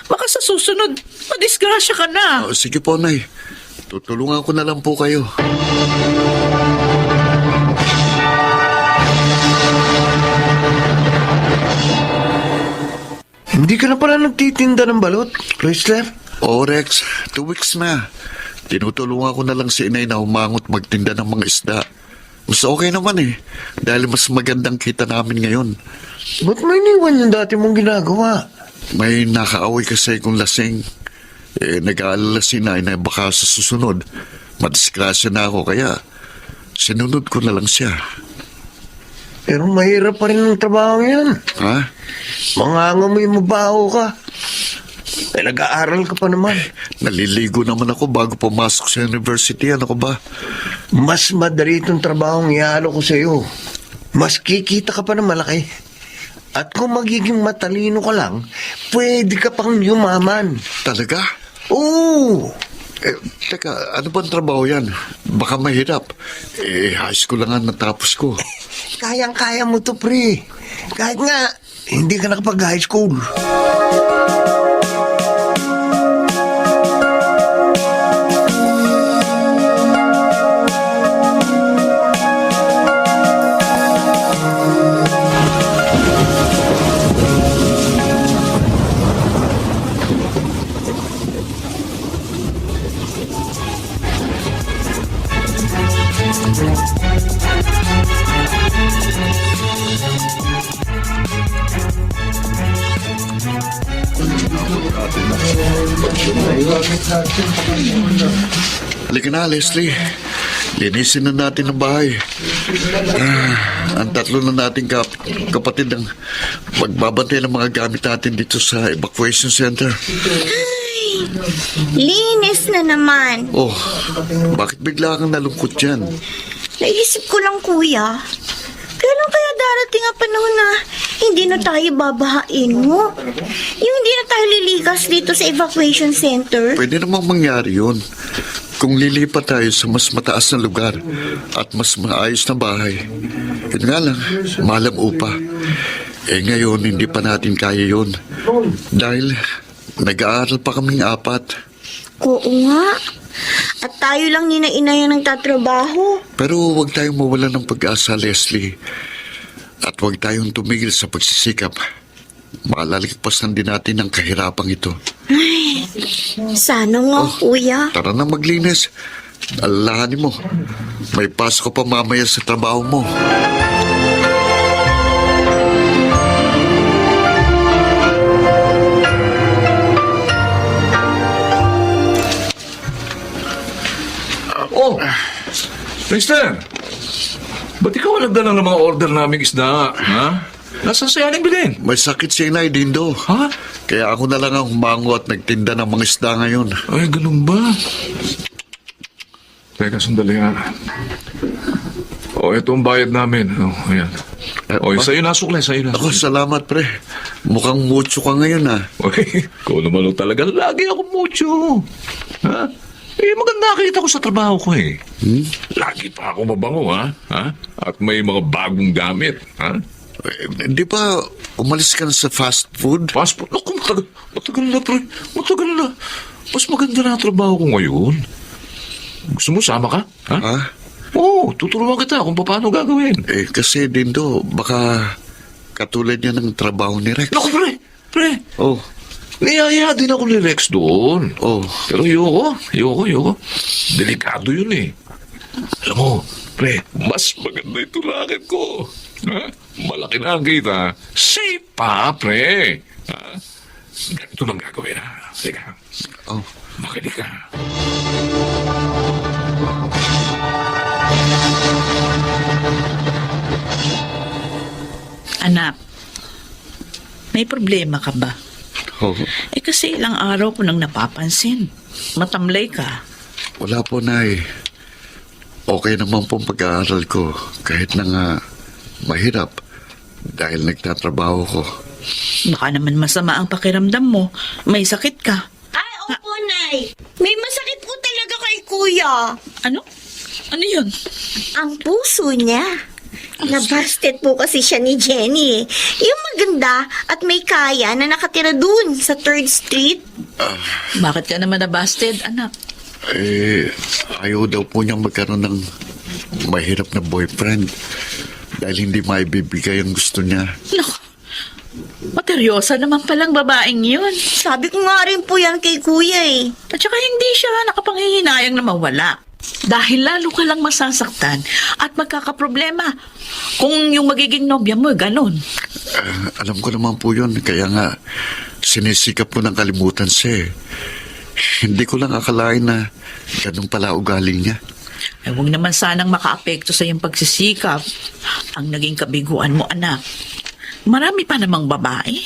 Baka sa susunod, madisgrasya ka na. Sige po, Nay. Tutulungan ko na lang po kayo. Hindi ka na pala nagtitinda ng balot, Chrysler? Rex, 2 weeks na. Tinutulungan ko na lang si inay na humangot magtinda ng mga isda. Mas okay naman eh. Dahil mas magandang kita namin ngayon. Ba't may iniwan yung dati mong ginagawa? May nakaaway kasi kung lasing. Nag-aalala si inay na baka sa susunod, madisgrasya na ako. Kaya sinunod ko na lang siya. Pero mahirap pa rin ang trabaho yan. Ha? Mangangamoy mo baho ka. Nag-aaral ka pa naman. Naliligo naman ako bago pumasok sa university. Ano ko ba? Mas madali itong trabaho ang ihalo ko sa'yo. Mas kikita ka pa ng malaki. At kung magiging matalino ka lang, pwede ka pang yumaman. Talaga? Oo! Teka, ano bang trabaho yan? Baka mahirap. High school lang ang natapos ko. Kayang-kaya mo to, pre. Kahit nga, hindi ka nakapag-high school. Halika na, Leslie. Linisin na natin ang bahay. Ang tatlo na nating kapatid ang magbabantay ng mga gamit natin dito sa evacuation center. Linis na naman. Oh, bakit bigla kang nalungkot dyan? Naisip ko lang, kuya. Kailan kaya darating ang panahon na hindi na tayo babahain mo. Yung hindi na tayo lilikas dito sa evacuation center. Pwede namang mangyari yun. Kung lilipat tayo sa mas mataas na lugar at mas maayos na bahay. Yun nga lang, mahal ang upa. Ngayon, hindi pa natin kaya yun. Dahil nag-aaral pa kaming 4. Oo nga. At tayo lang ni na inay ang nagtatrabaho. Pero huwag tayong mawala ng pag-asa, Leslie. At huwag tayong tumigil sa pagsisikap. Malaligpasan din natin ang kahirapang ito. Sana nga, kuya. Tara na maglinis. Alalahanin mo. May pasok pa mamaya sa trabaho mo. Oh, Mister, ba't ikaw ang nagdala ng mga order naming isda, ha? Nasaan si Aling Bilin? May sakit si Inay, Dindo. Ha? Kaya ako na lang ang humango at nagtinda ng mga isda ngayon. Ay, ganun ba? Teka, sandali nga. Oh, ito ang bayad namin. Oh, ayan. Oh, sa'yo na, suklay, sa'yo na. Ako, salamat, pre. Mukhang mucho ka ngayon, ha? Okay, ikaw naman lang talaga. Lagi ako mucho. Ha? Maganda kita ko sa trabaho ko eh. Lagi pa ako mabango, ha? At may mga bagong gamit, ha? Di ba umalis ka na sa fast food? Fast food? Naku, matagal na, pre. Matagal na. Mas maganda na ang trabaho ko ngayon. Gusto mo, sama ka? Ha? Ha? Oo, tuturuan kita kung paano gagawin. Kasi, Dindo, baka katulad niya ng trabaho ni Rex. Naku, pre. Oh, Niyaya din ako ni Rex doon. oh. Pero ayoko. Delikado yun eh. Alam mo, pre, mas maganda yung tulakan ko. Ha? Malaki na ang kita. Safe pa, pre. Ha? Ganito lang gagawin, ha? Sige. Oh. Makinig ka. Anak, may problema ka ba? Oh. Kasi ilang araw ko nang napapansin. Matamlay ka. Wala po, Nay. Okay naman po ang pag-aaral ko. Kahit na nga mahirap dahil nagtatrabaho ko. Baka naman masama ang pakiramdam mo. May sakit ka. Ay, opo, Nay. May masakit po talaga kay kuya. Ano? Ano yun? Ang puso niya. Nabasted po kasi siya ni Jenny. Yung maganda at may kaya na nakatira dun sa 3rd Street. Bakit ka naman nabasted, anak? Ayaw daw po niyang magkaroon ng mahirap na boyfriend dahil hindi maibibigay ang gusto niya. Naku, materyosa naman palang babaeng yun. Sabi ko nga rin po yan kay kuya eh. At saka hindi siya nakapanghihinayang na mawala. Dahil lalo ka lang masasaktan at magkakaproblema kung yung magiging nobya mo, ganun. Alam ko naman po yun, kaya nga sinisikap ko ng kalimutan siya eh. Hindi ko lang akalain na ganun pala ugali niya. Huwag naman sanang makaapekto sa iyong pagsisikap ang naging kabiguan mo, anak. Marami pa namang babae.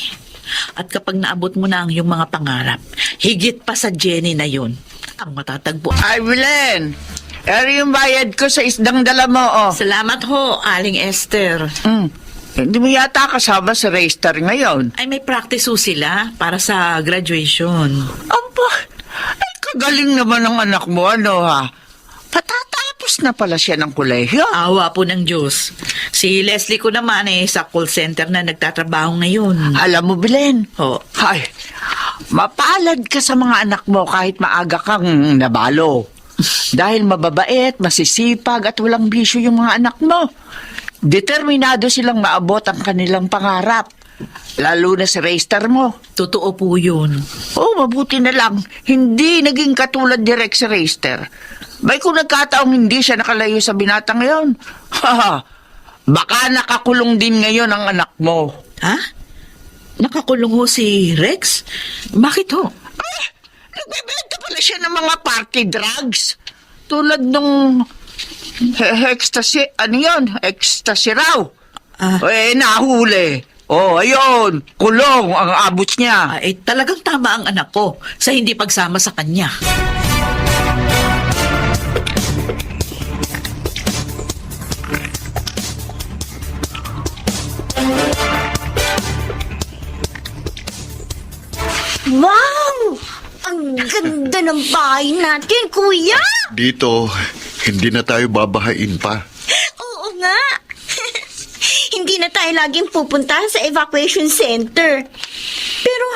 At kapag naabot mo na ang iyong mga pangarap, higit pa sa Jenny na yun, ang matatagpo. Ay, Belen! Yung bayad ko sa isdang dala mo, oh. Salamat ho, Aling Esther. Hindi mo yata kasama sa racer ngayon. Ay, may practice ho sila para sa graduation. Aba, ay kagaling naman ng anak mo, ano ha? Patatapos na pala siya ng kolehiyo. Awa po ng Diyos. Si Leslie ko naman sa call center na nagtatrabaho ngayon. Alam mo, Belen, Ho. ay, mapalad ka sa mga anak mo kahit maaga kang nabalo. Dahil mababait, masisipag at walang bisyo yung mga anak mo. Determinado silang maabot ang kanilang pangarap. Lalo na si racer mo. Totoo po yun. Oh, mabuti na lang. Hindi naging katulad ni Rex Racer. Bay kung nagkataong hindi siya nakalayo sa binata ngayon. Baka nakakulong din ngayon ang anak mo. Ha? Nakakulong ho si Rex? Bakit ho? Nagbebenta pala siya ng mga party drugs. Tulad nung ecstasy, ano yun? Ecstasy raw. Nahuli. Oh, ayun. Kulong ang abot niya. Talagang tama ang anak ko sa hindi pagsama sa kanya. Wow! Ang ganda ng bahay natin, kuya! Dito, hindi na tayo babahain pa. Oo nga. Hindi na tayo laging pupunta sa evacuation center. Pero,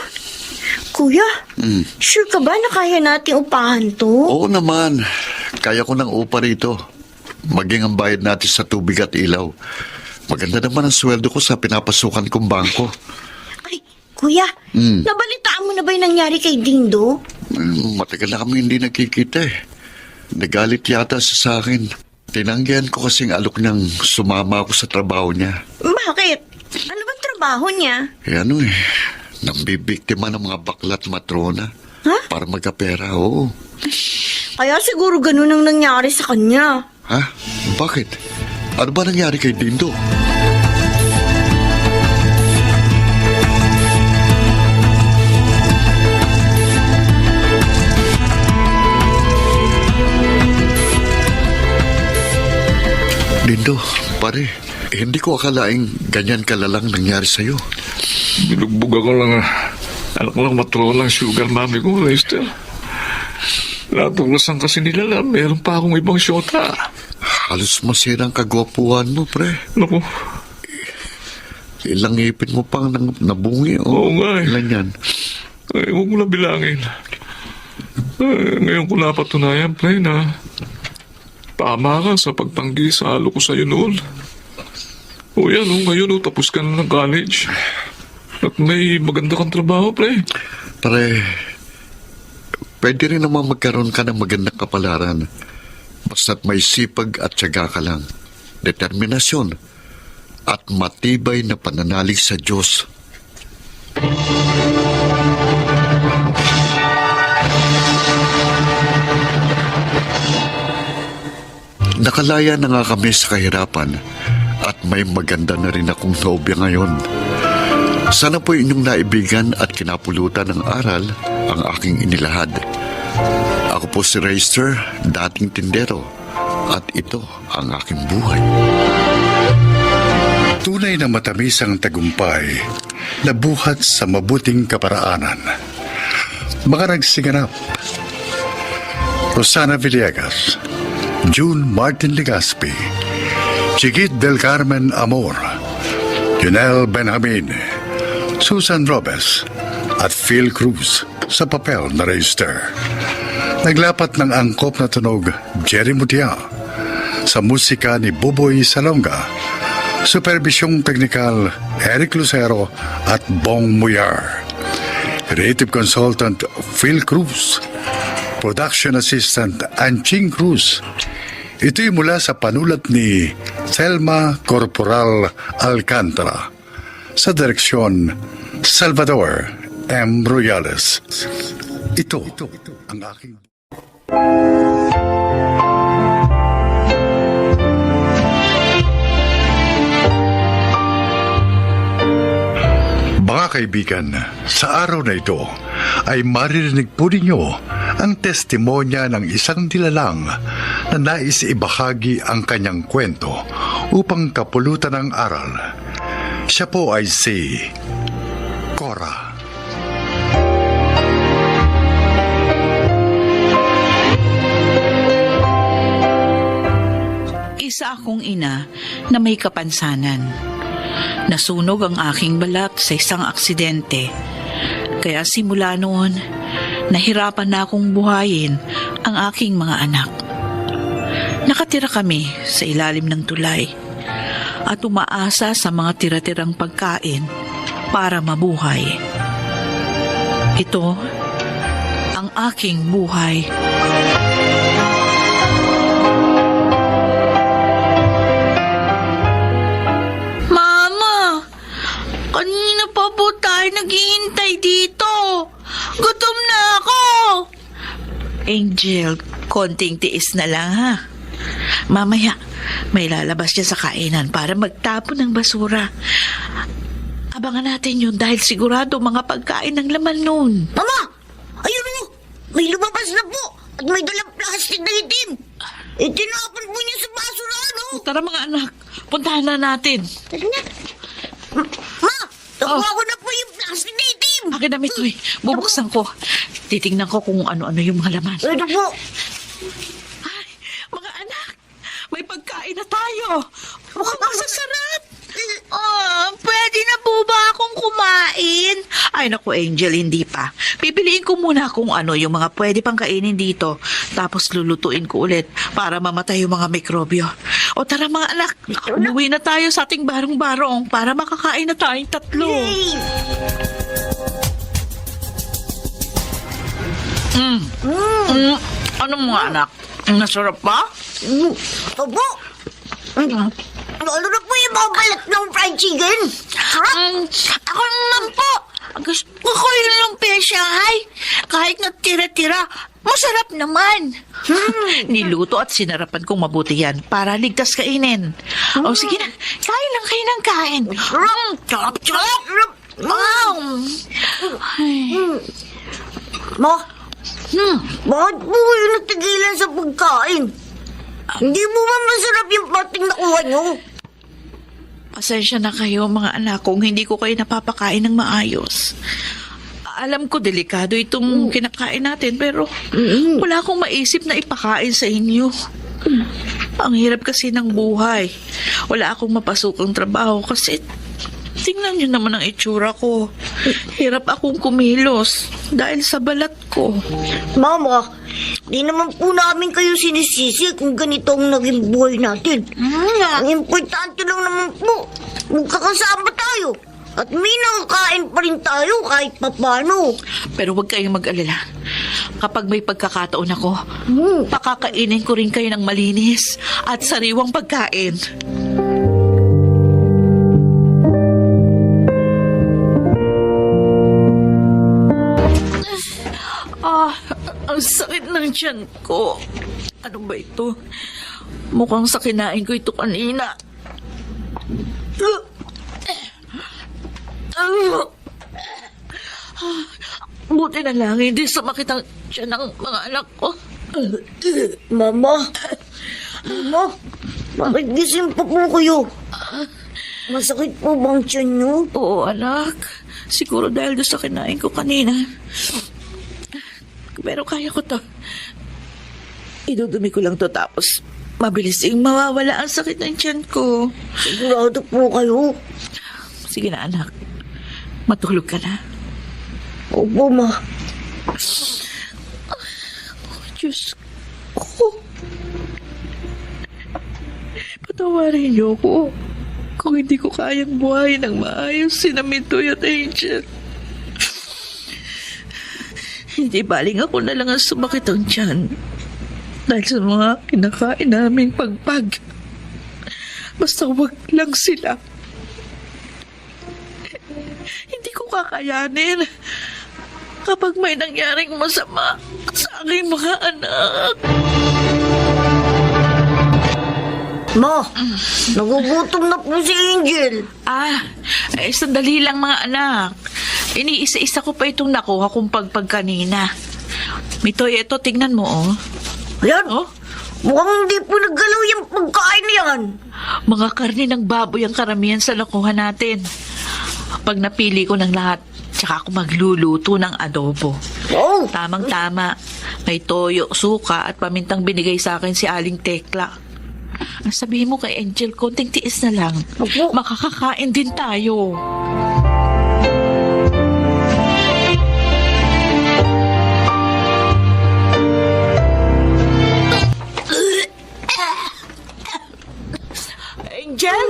kuya, sure ka ba na kaya nating upahan to? Oo naman. Kaya ko ng upa rito. Maging ang bayad natin sa tubig at ilaw. Maganda naman ang sweldo ko sa pinapasukan kong bangko. Ay, kuya, nabalitaan mo na ba yung nangyari kay Dindo? Matagal na kami hindi nagkikita eh. Nagalit yata siya sa akin. Tinanggihan ko kasing alok niyang sumama ako sa trabaho niya. Bakit? Ano bang trabaho niya? Nambibiktima ng mga baklat matrona. Ha? Para magkapera, oo. Kaya siguro ganun ang nangyari sa kanya. Ha? Bakit? Ano ba nangyari kay Dindo? Dindo, pare, hindi ko akalaing ganyan kalalang nangyari sa'yo. Binugbog ako lang. Anak lang matrolang sugar mami ko, Esther. Natuklasan kasi nila na meron pa akong ibang syota. Halos masira ang kagwapuhan mo, pre. Naku, Ilang ipin mo pang nabungi, Oo nga eh. Ilan yan? huwag mo na bilangin. Ngayon ko napatunayan, pre, na tama ka sa pagtanggi sa halo ko sa'yo noon. Ngayon tapos ka na ng college. At may maganda kang trabaho, pre. Pare, pwede rin naman magkaroon ka ng magandang kapalaran. Basta't may sipag at tiyaga ka lang. Determinasyon at matibay na pananalig sa Diyos. Nakalaya na nga kami sa kahirapan at may maganda na rin akong nobya ngayon. Sana po inyong naibigan at kinapulutan ng aral ang aking inilahad. Ako po si Reister, dating tindero, at ito ang aking buhay. Tunay na matamis ang tagumpay na buhat sa mabuting kaparaanan. Mga nagsiganap: Rosana Villegas, June Martin Legaspi, Chiquit del Carmen Amor, Junel Benjamin, Susan Robes, at Phil Cruz sa papel na Reister. Naglapat ng angkop na tunog Jerry Mutia, sa musika ni Buboy Salonga, supervisyong teknikal Eric Lucero at Bong Muyar, creative consultant Phil Cruz, production assistant Anching Cruz. Ito'y mula sa panulat ni Thelma Corporal Alcantara, sa direksyon Salvador M. Royales. Ito ang aking... Mga kaibigan, sa araw na ito ay maririnig po ninyo ang testimonya ng isang nilalang na nais ibahagi ang kanyang kwento upang kapulutan ng aral. Siya po ay si Cora. Isa akong ina na may kapansanan. Nasunog ang aking balat sa isang aksidente. Kaya simula noon, nahirapan na akong buhayin ang aking mga anak. Nakatira kami sa ilalim ng tulay at umaasa sa mga tira-tirang pagkain para mabuhay. Ito ang aking buhay. Kanina pa po tayo naghihintay dito. Gutom na ako. Angel, konting tiis na lang ha. Mamaya, may lalabas siya sa kainan para magtapon ng basura. Abangan natin yun dahil sigurado mga pagkain ng laman nun. Mama! Ayun o! May lumabas na po! At may dalang plastic na itim! Tinapon po niya sa basura, no? Tara mga anak, puntahan na natin. Tara na. Ma! Nakuha ko na po yung plastic na itim! Akin na, Mitoy. Bubuksan ko. Titingnan ko kung ano-ano yung mga laman. Ito po. Ay, mga anak, may pagkain na tayo. Mukhang masasarap. Pwede na po ba akong kumain? Ay, naku, Angel, hindi pa. Pipiliin ko muna kung ano yung mga pwede pang kainin dito. Tapos lulutuin ko ulit para mamatay yung mga mikrobyo. O tara mga anak, umuwi na tayo sa ating barong-barong para makakain na tayong tatlo. Ano mga anak? Nasarap ba? Opo. Lalo na po yung mga balat ng fried chicken. Sarap. Ako naman po. Gusto ko yung lumpia Shanghai. Kahit na tira-tira, masarap naman. Niluto at sinarapan kong mabuti yan para ligtas kainin. O sige na, kain lang kayo ng kain. Sarap, sarap. Wow. Ay. Ma, bakit po kayo natigilan sa pagkain? Hindi mo ba masarap yung pating nakuha nyo? Pasensya na kayo mga anak kung hindi ko kayo napapakain ng maayos. Alam ko delikado itong kinakain natin pero wala akong maisip na ipakain sa inyo. Ang hirap kasi ng buhay. Wala akong mapasukang trabaho kasi tingnan niyo naman ang itsura ko. Hirap akong kumilos dahil sa balat ko. Mama, di naman po namin kayo sinisisi kung ganito ang naging buhay natin. Ang importante lang naman po, magkakasama tayo. At may nakakain pa rin tayo kahit papano. Pero huwag kayong mag-alala. Kapag may pagkakataon ako, pakakainin ko rin kayo ng malinis at sariwang pagkain. Ang sakit ng tiyan ko. Ano ba ito? Mukhang sa kinain ko ito kanina. Buti na lang, hindi sumakit ang tiyan ng mga anak ko. Mama, bakit gising pa po kayo? Masakit po bang tiyan nyo? Oo, anak. Siguro dahil doon sa kinain ko kanina. Pero kaya ko to. Idudumi ko lang to tapos mabilis yung mawawala ang sakit ng tiyan ko. Sigurado po kayo? Sige na, anak. Matulog ka na. Opo, ma. Diyos ko. Patawarin niyo ko kung hindi ko kayang buhay ng maayos si Mitoy at Angel. Hindi baling ako na lang ang sumakit ang tiyan dahil sa mga kinakain naming pagpag. Basta wag lang sila. Hindi ko kakayanin kapag may nangyaring masama sa aking mga anak. Ma, nagugutom na po si Angel. Sandali lang mga anak. Iniisa-isa ko pa itong nakuha kong pagpag kanina. Mitoy, ito, tingnan mo, oh. Ayan, Oh? mukhang hindi po naggalaw yung pagkain na yan. Mga karne ng baboy ang karamihan sa nakuha natin. Pag napili ko ng lahat, tsaka ako magluluto ng adobo. Oh, Tamang-tama. May toyo, suka at pamintang binigay sa akin si Aling Tekla. Ang sabihin mo kay Angel, konting tiis na lang. Opo. Makakakain din tayo. Angel?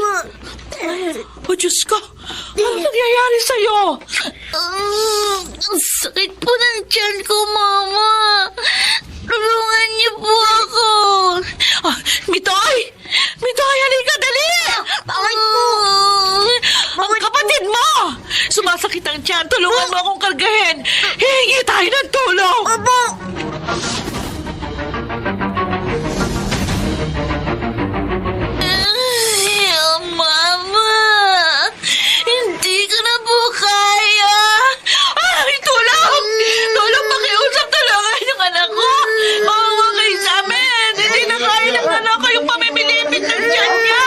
Oh, Diyos ko! Ano nangyayari sa'yo? Ang sakit po ng tiyan ko, Mama. Tulungan niyo po ako. Mitoy! Mitoy, halika, dali! Bakit po? Ang kapatid mo! Sumasakit ang tiyan. Tulungan mo akong kargahin. Hihingi tayo ng tulong. Opo. Mama, hindi ko na po kaya. Ay, tulong! Tulong, pakiusap, tulungan yung anak ko. Mawawa kayo sa amin. Hindi na kaya ng anak ko yung pamimilipit ng tiyan niya.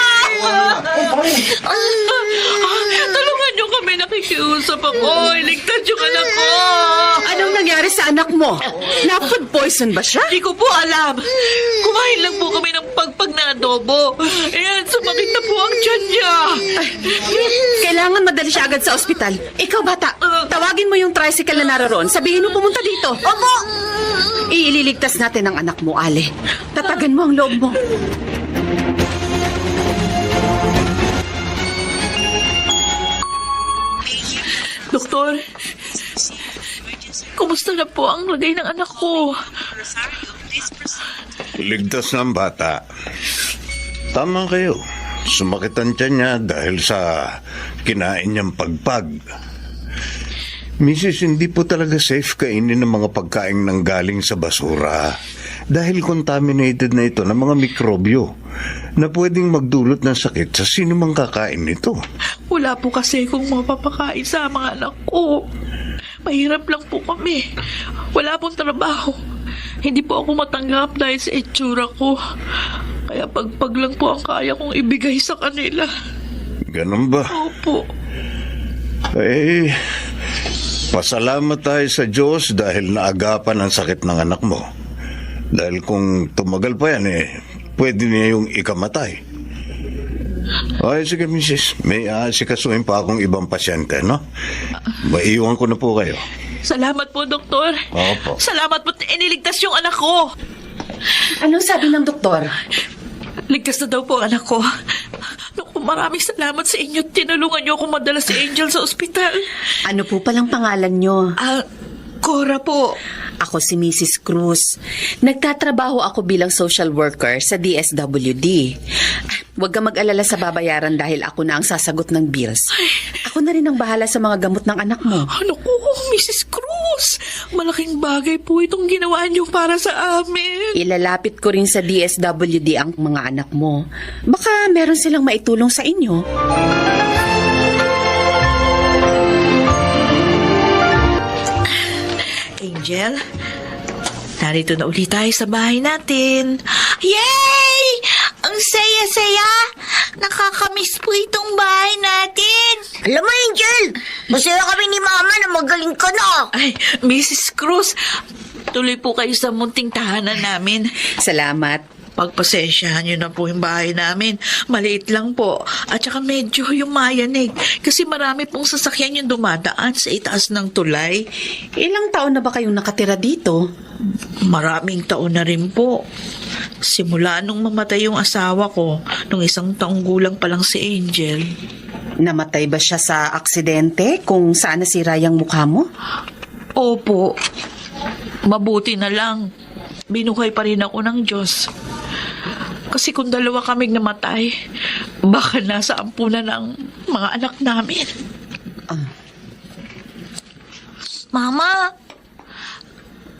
Tulungan niyo kami, nakikiusap ako. po! Iligtas yung anak ko! Anong nangyari sa anak mo? Na-food poison ba siya? Hindi ko po alam. Kumain lang po kami ng pagpag na adobo. Ayan, sumakit na po ang tiyan niya. Kailangan madali siya agad sa ospital. Ikaw, bata, tawagin mo yung tricycle na naroon. Sabihin mo pumunta dito. Opo! Iililigtas natin ang anak mo, Ale. Tatagan mo ang loob mo. Doktor, kumusta na po ang lagay ng anak ko? Ligtas ng bata. Tama kayo. Sumakit ang tiyan niya dahil sa kinain niyang pagpag. Mrs., hindi po talaga safe kainin ng mga pagkain nang galing sa basura dahil contaminated na ito ng mga mikrobyo na pwedeng magdulot ng sakit sa sino mang kakain nito. Wala po kasi kung mapapakain sa mga anak ko. Mahirap lang po kami. Wala pong trabaho. Hindi po ako matanggap dahil sa itsura ko. Kaya pagpag lang po ang kaya kong ibigay sa kanila. Ganun ba? Opo. Pasalamat tayo sa Diyos dahil naagapan ang sakit ng anak mo. Dahil kung tumagal pa yan, pwede niya yung ikamatay. Ay, sige, Mrs. May asikasuhin pa akong ibang pasyente, no? Maiiwan ko na po kayo. Salamat po, Doktor. Opo. Salamat po, iniligtas yung anak ko. Anong sabi ng doktor? Ligtas na daw po ang anak ko. Naku, maraming salamat sa inyo. Tinulungan niyo ako madala si Angel sa ospital. Ano po palang pangalan nyo? Cora po. Ako si Mrs. Cruz. Nagtatrabaho ako bilang social worker sa DSWD. Huwag ka mag-alala sa babayaran dahil ako na ang sasagot ng bills. Ako na rin ang bahala sa mga gamot ng anak mo. Ano ko, Mrs. Cruz? Malaking bagay po itong ginawa niyo para sa amin. Ilalapit ko rin sa DSWD ang mga anak mo. Baka meron silang maitulong sa inyo. Angel, narito na ulit tayo sa bahay natin. Yay! Ang saya-saya! Nakakamiss po itong bahay natin. Alam mo, Angel, masaya kami ni Mama na magaling ka na. Ay, Mrs. Cruz, tuloy po kayo sa munting tahanan namin. Salamat. Pagpasensyahan niyo na po yung bahay namin. Maliit lang po. At saka medyo yung mayanig. Kasi marami pong sasakyan yung dumadaan sa itaas ng tulay. Ilang taon na ba kayong nakatira dito? Maraming taon na rin po. Simula nung mamatay yung asawa ko, nung 1 taong gulang pa lang si Angel. Namatay ba siya sa aksidente kung saan nasira yung mukha mo? Opo. Mabuti na lang. Binuhay pa rin ako ng Diyos. Kasi kung 2 kaming namatay, baka nasa ampunan ng mga anak namin. Mama,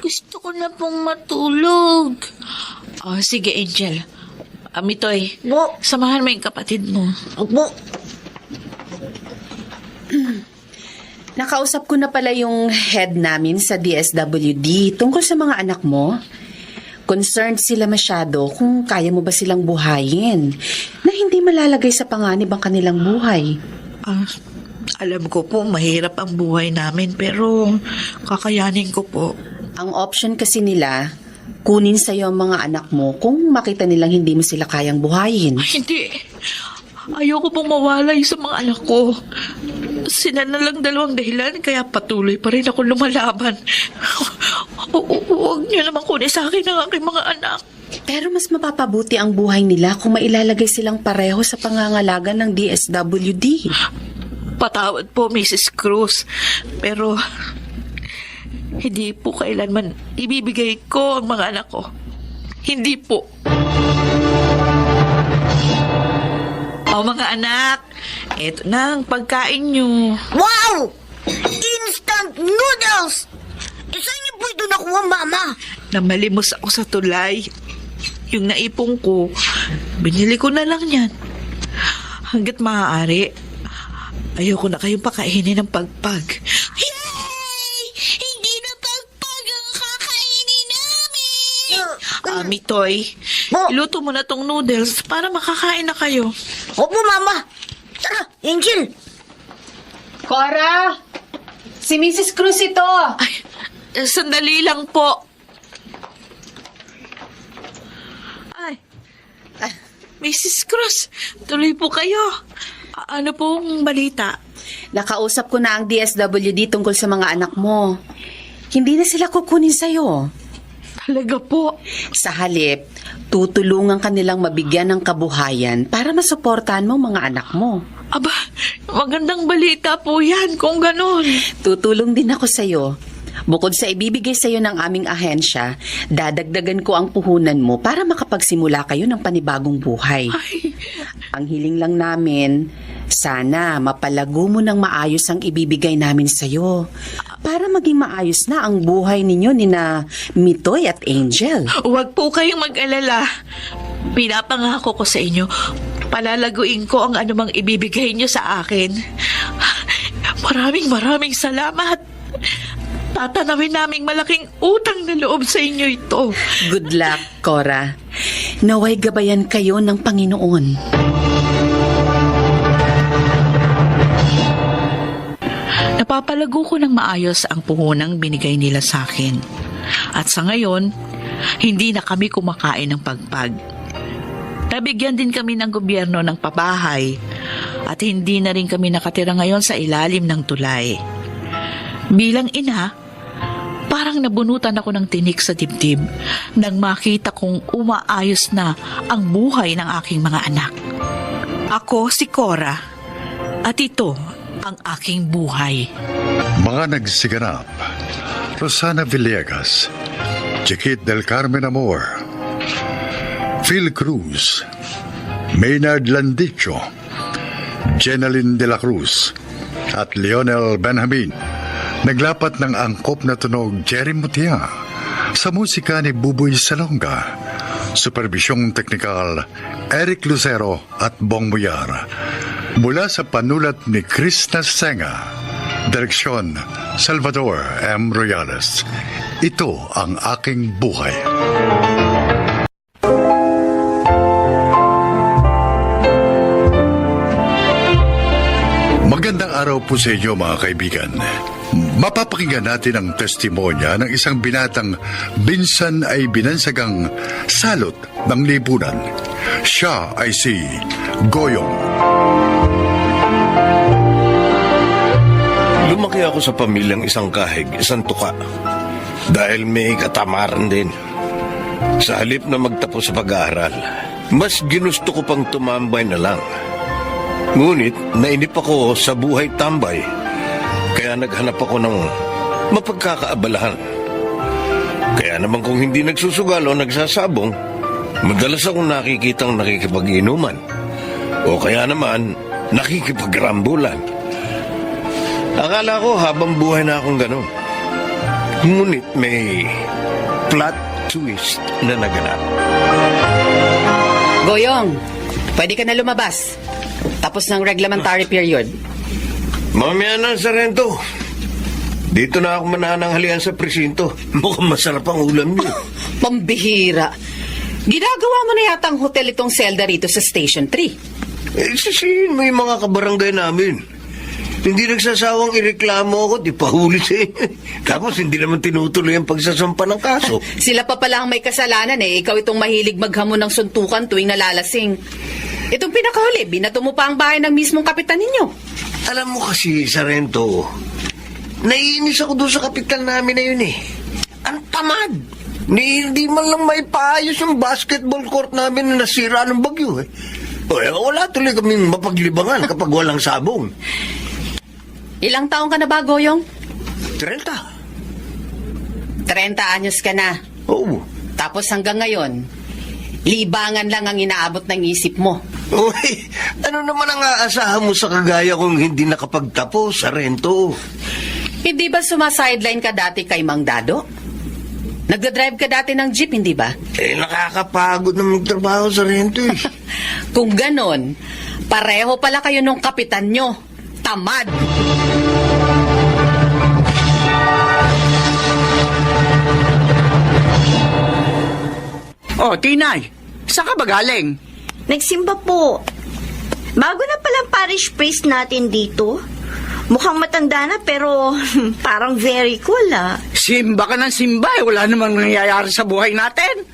gusto ko na pong matulog. Oh, sige, Angel. Amitoy, Bo, samahan mo yung kapatid mo. bo. Nakausap ko na pala yung head namin sa DSWD tungkol sa mga anak mo. Concerned sila masyado kung kaya mo ba silang buhayin na hindi malalagay sa panganib ang kanilang buhay. Alam ko po, mahirap ang buhay namin, pero kakayanin ko po. Ang option kasi nila, kunin sa'yo ang mga anak mo kung makita nilang hindi mo sila kayang buhayin. Ay, hindi. Ayoko pong mawalay sa mga anak ko. Sila na lang 2 dahilan, kaya patuloy pa rin ako lumalaban. Huwag niyo naman kunin sa akin ang aking mga anak. Pero mas mapapabuti ang buhay nila kung mailalagay silang pareho sa pangangalaga ng DSWD. Patawad po, Mrs. Cruz. Pero hindi po kailanman ibibigay ko ang mga anak ko. Hindi po. O mga anak, eto na ang pagkain nyo. Wow! Instant noodles! Saan niyo po ito nakuha, Mama? Namalimos ako sa tulay. Yung naipong ko, binili ko na lang yan. Hanggat maaari, ayoko na kayong pakainin ng pagpag. Yay! Hindi na pagpag ang kakainin namin. Mitoy, Bo. iluto mo na tong noodles para makakain na kayo. Opo, Mama. Tara, Angel. Cora! Si Mrs. Cruz ito. Sandali lang po. Ay, Mrs. Cruz, tuloy po kayo. Ano pong balita? Nakausap ko na ang DSWD tungkol sa mga anak mo. Hindi na sila kukunin sa'yo. Talaga po. Sa halip, tutulungan ka nilang mabigyan ng kabuhayan para masuportahan mo ang mga anak mo. Aba, magandang balita po yan kung ganon. Tutulong din ako sa'yo. Bukod sa ibibigay sa'yo ng aming ahensya, dadagdagan ko ang puhunan mo para makapagsimula kayo ng panibagong buhay. Ay, Ang hiling lang namin, sana mapalago mo ng maayos ang ibibigay namin sa'yo para maging maayos na ang buhay ninyo ni na Mitoy at Angel. huwag po kayong mag-alala. Pinapangako ko sa inyo, palalaguin ko ang anumang ibibigay niyo sa akin. Maraming salamat. Tatanawin naming malaking utang na loob sa inyo ito. Good luck, Cora. Naway gabayan kayo ng Panginoon. Napapalago ko ng maayos ang puhunang binigay nila sa akin. At sa ngayon, hindi na kami kumakain ng pagpag. Nabigyan din kami ng gobyerno ng pabahay at hindi na rin kami nakatira ngayon sa ilalim ng tulay. Bilang ina, parang nabunutan ako ng tinik sa dibdib nang makita kong umaayos na ang buhay ng aking mga anak. Ako si Cora at ito ang aking buhay. Mga nagsiganap: Rosana Villegas, Chiquit del Carmen Amor, Phil Cruz, Maynard Landicho, Jenaline de la Cruz, at Lionel Benjamin. Naglapat ng angkop na tunog Jerry Mutia, sa musika ni Buboy Salonga, superbisyong teknikal Eric Lucero at Bong Muyar. Mula sa panulat ni Chris Nasenga, direksyon Salvador M. Royales. Ito ang aking buhay. Magandang araw po sa inyo mga kaibigan. Mapapakinggan natin ang testimonya ng isang binatang binsan ay binansagang salot ng lipunan. Siya ay si Goyong. Lumaki ako sa pamilyang isang kahig, isang tuka. Dahil may katamaran din. Sa halip na magtapos sa pag-aaral, mas ginusto ko pang tumambay na lang. Ngunit nainip ako sa buhay tambay, kaya naghanap ako ng mapagkakaabalahan. Kaya naman kung hindi nagsusugal o nagsasabong, madalas akong nakikitang nakikipag-inuman o kaya naman nakikipagrambulan. Akala ko habang buhay na akong ganun. Ngunit may plot twist na naganap. Goyong, pwede ka na lumabas. Tapos ng reglementary period. Mamaya na, Sarento. Dito na ako manananghalian sa presinto. Mukhang masarap ang ulam niyo. Pambihira. Ginagawa mo na yata ang hotel itong selda rito sa Station 3. Sisihin mo yung mga kabarangay namin. Hindi nagsasawang ireklamo ako, di pahuli sa inyo. Tapos hindi naman tinutuloy ang pagsasampa ng kaso. Sila pa pala ang may kasalanan eh. Ikaw itong mahilig maghamon ng suntukan tuwing nalalasing. Itong pinakahuli, binato mo pa ang bahay ng mismong kapitan ninyo. Alam mo kasi, Sarento, naiinis ako doon sa kapitan namin na yun eh. Ang tamad. Hindi man lang may paayos yung basketball court namin na nasira ng bagyo eh. Wala tuloy kaming mapaglibangan kapag walang sabong. Ilang taong ka na ba, Goyong? 30. 30 anyos ka na. Oo. Tapos hanggang ngayon, libangan lang ang inaabot ng isip mo. Uy, ano naman ang aasahan mo sa kagaya kung hindi nakapagtapos, Sarento? Hindi ba sumasideline ka dati kay Mang Dado? Nagdadrive ka dati ng jeep, hindi ba? Nakakapagod na magtrabaho, Sarento eh. Kung ganon, pareho pala kayo nung kapitan nyo. Tamad! Oh, Tinay, saan ka ba galing? Nagsimba po. Bago na palang parish priest natin dito. Mukhang matanda na pero parang very cool ah. Simba ka ng simba eh. Wala namang nangyayari sa buhay natin.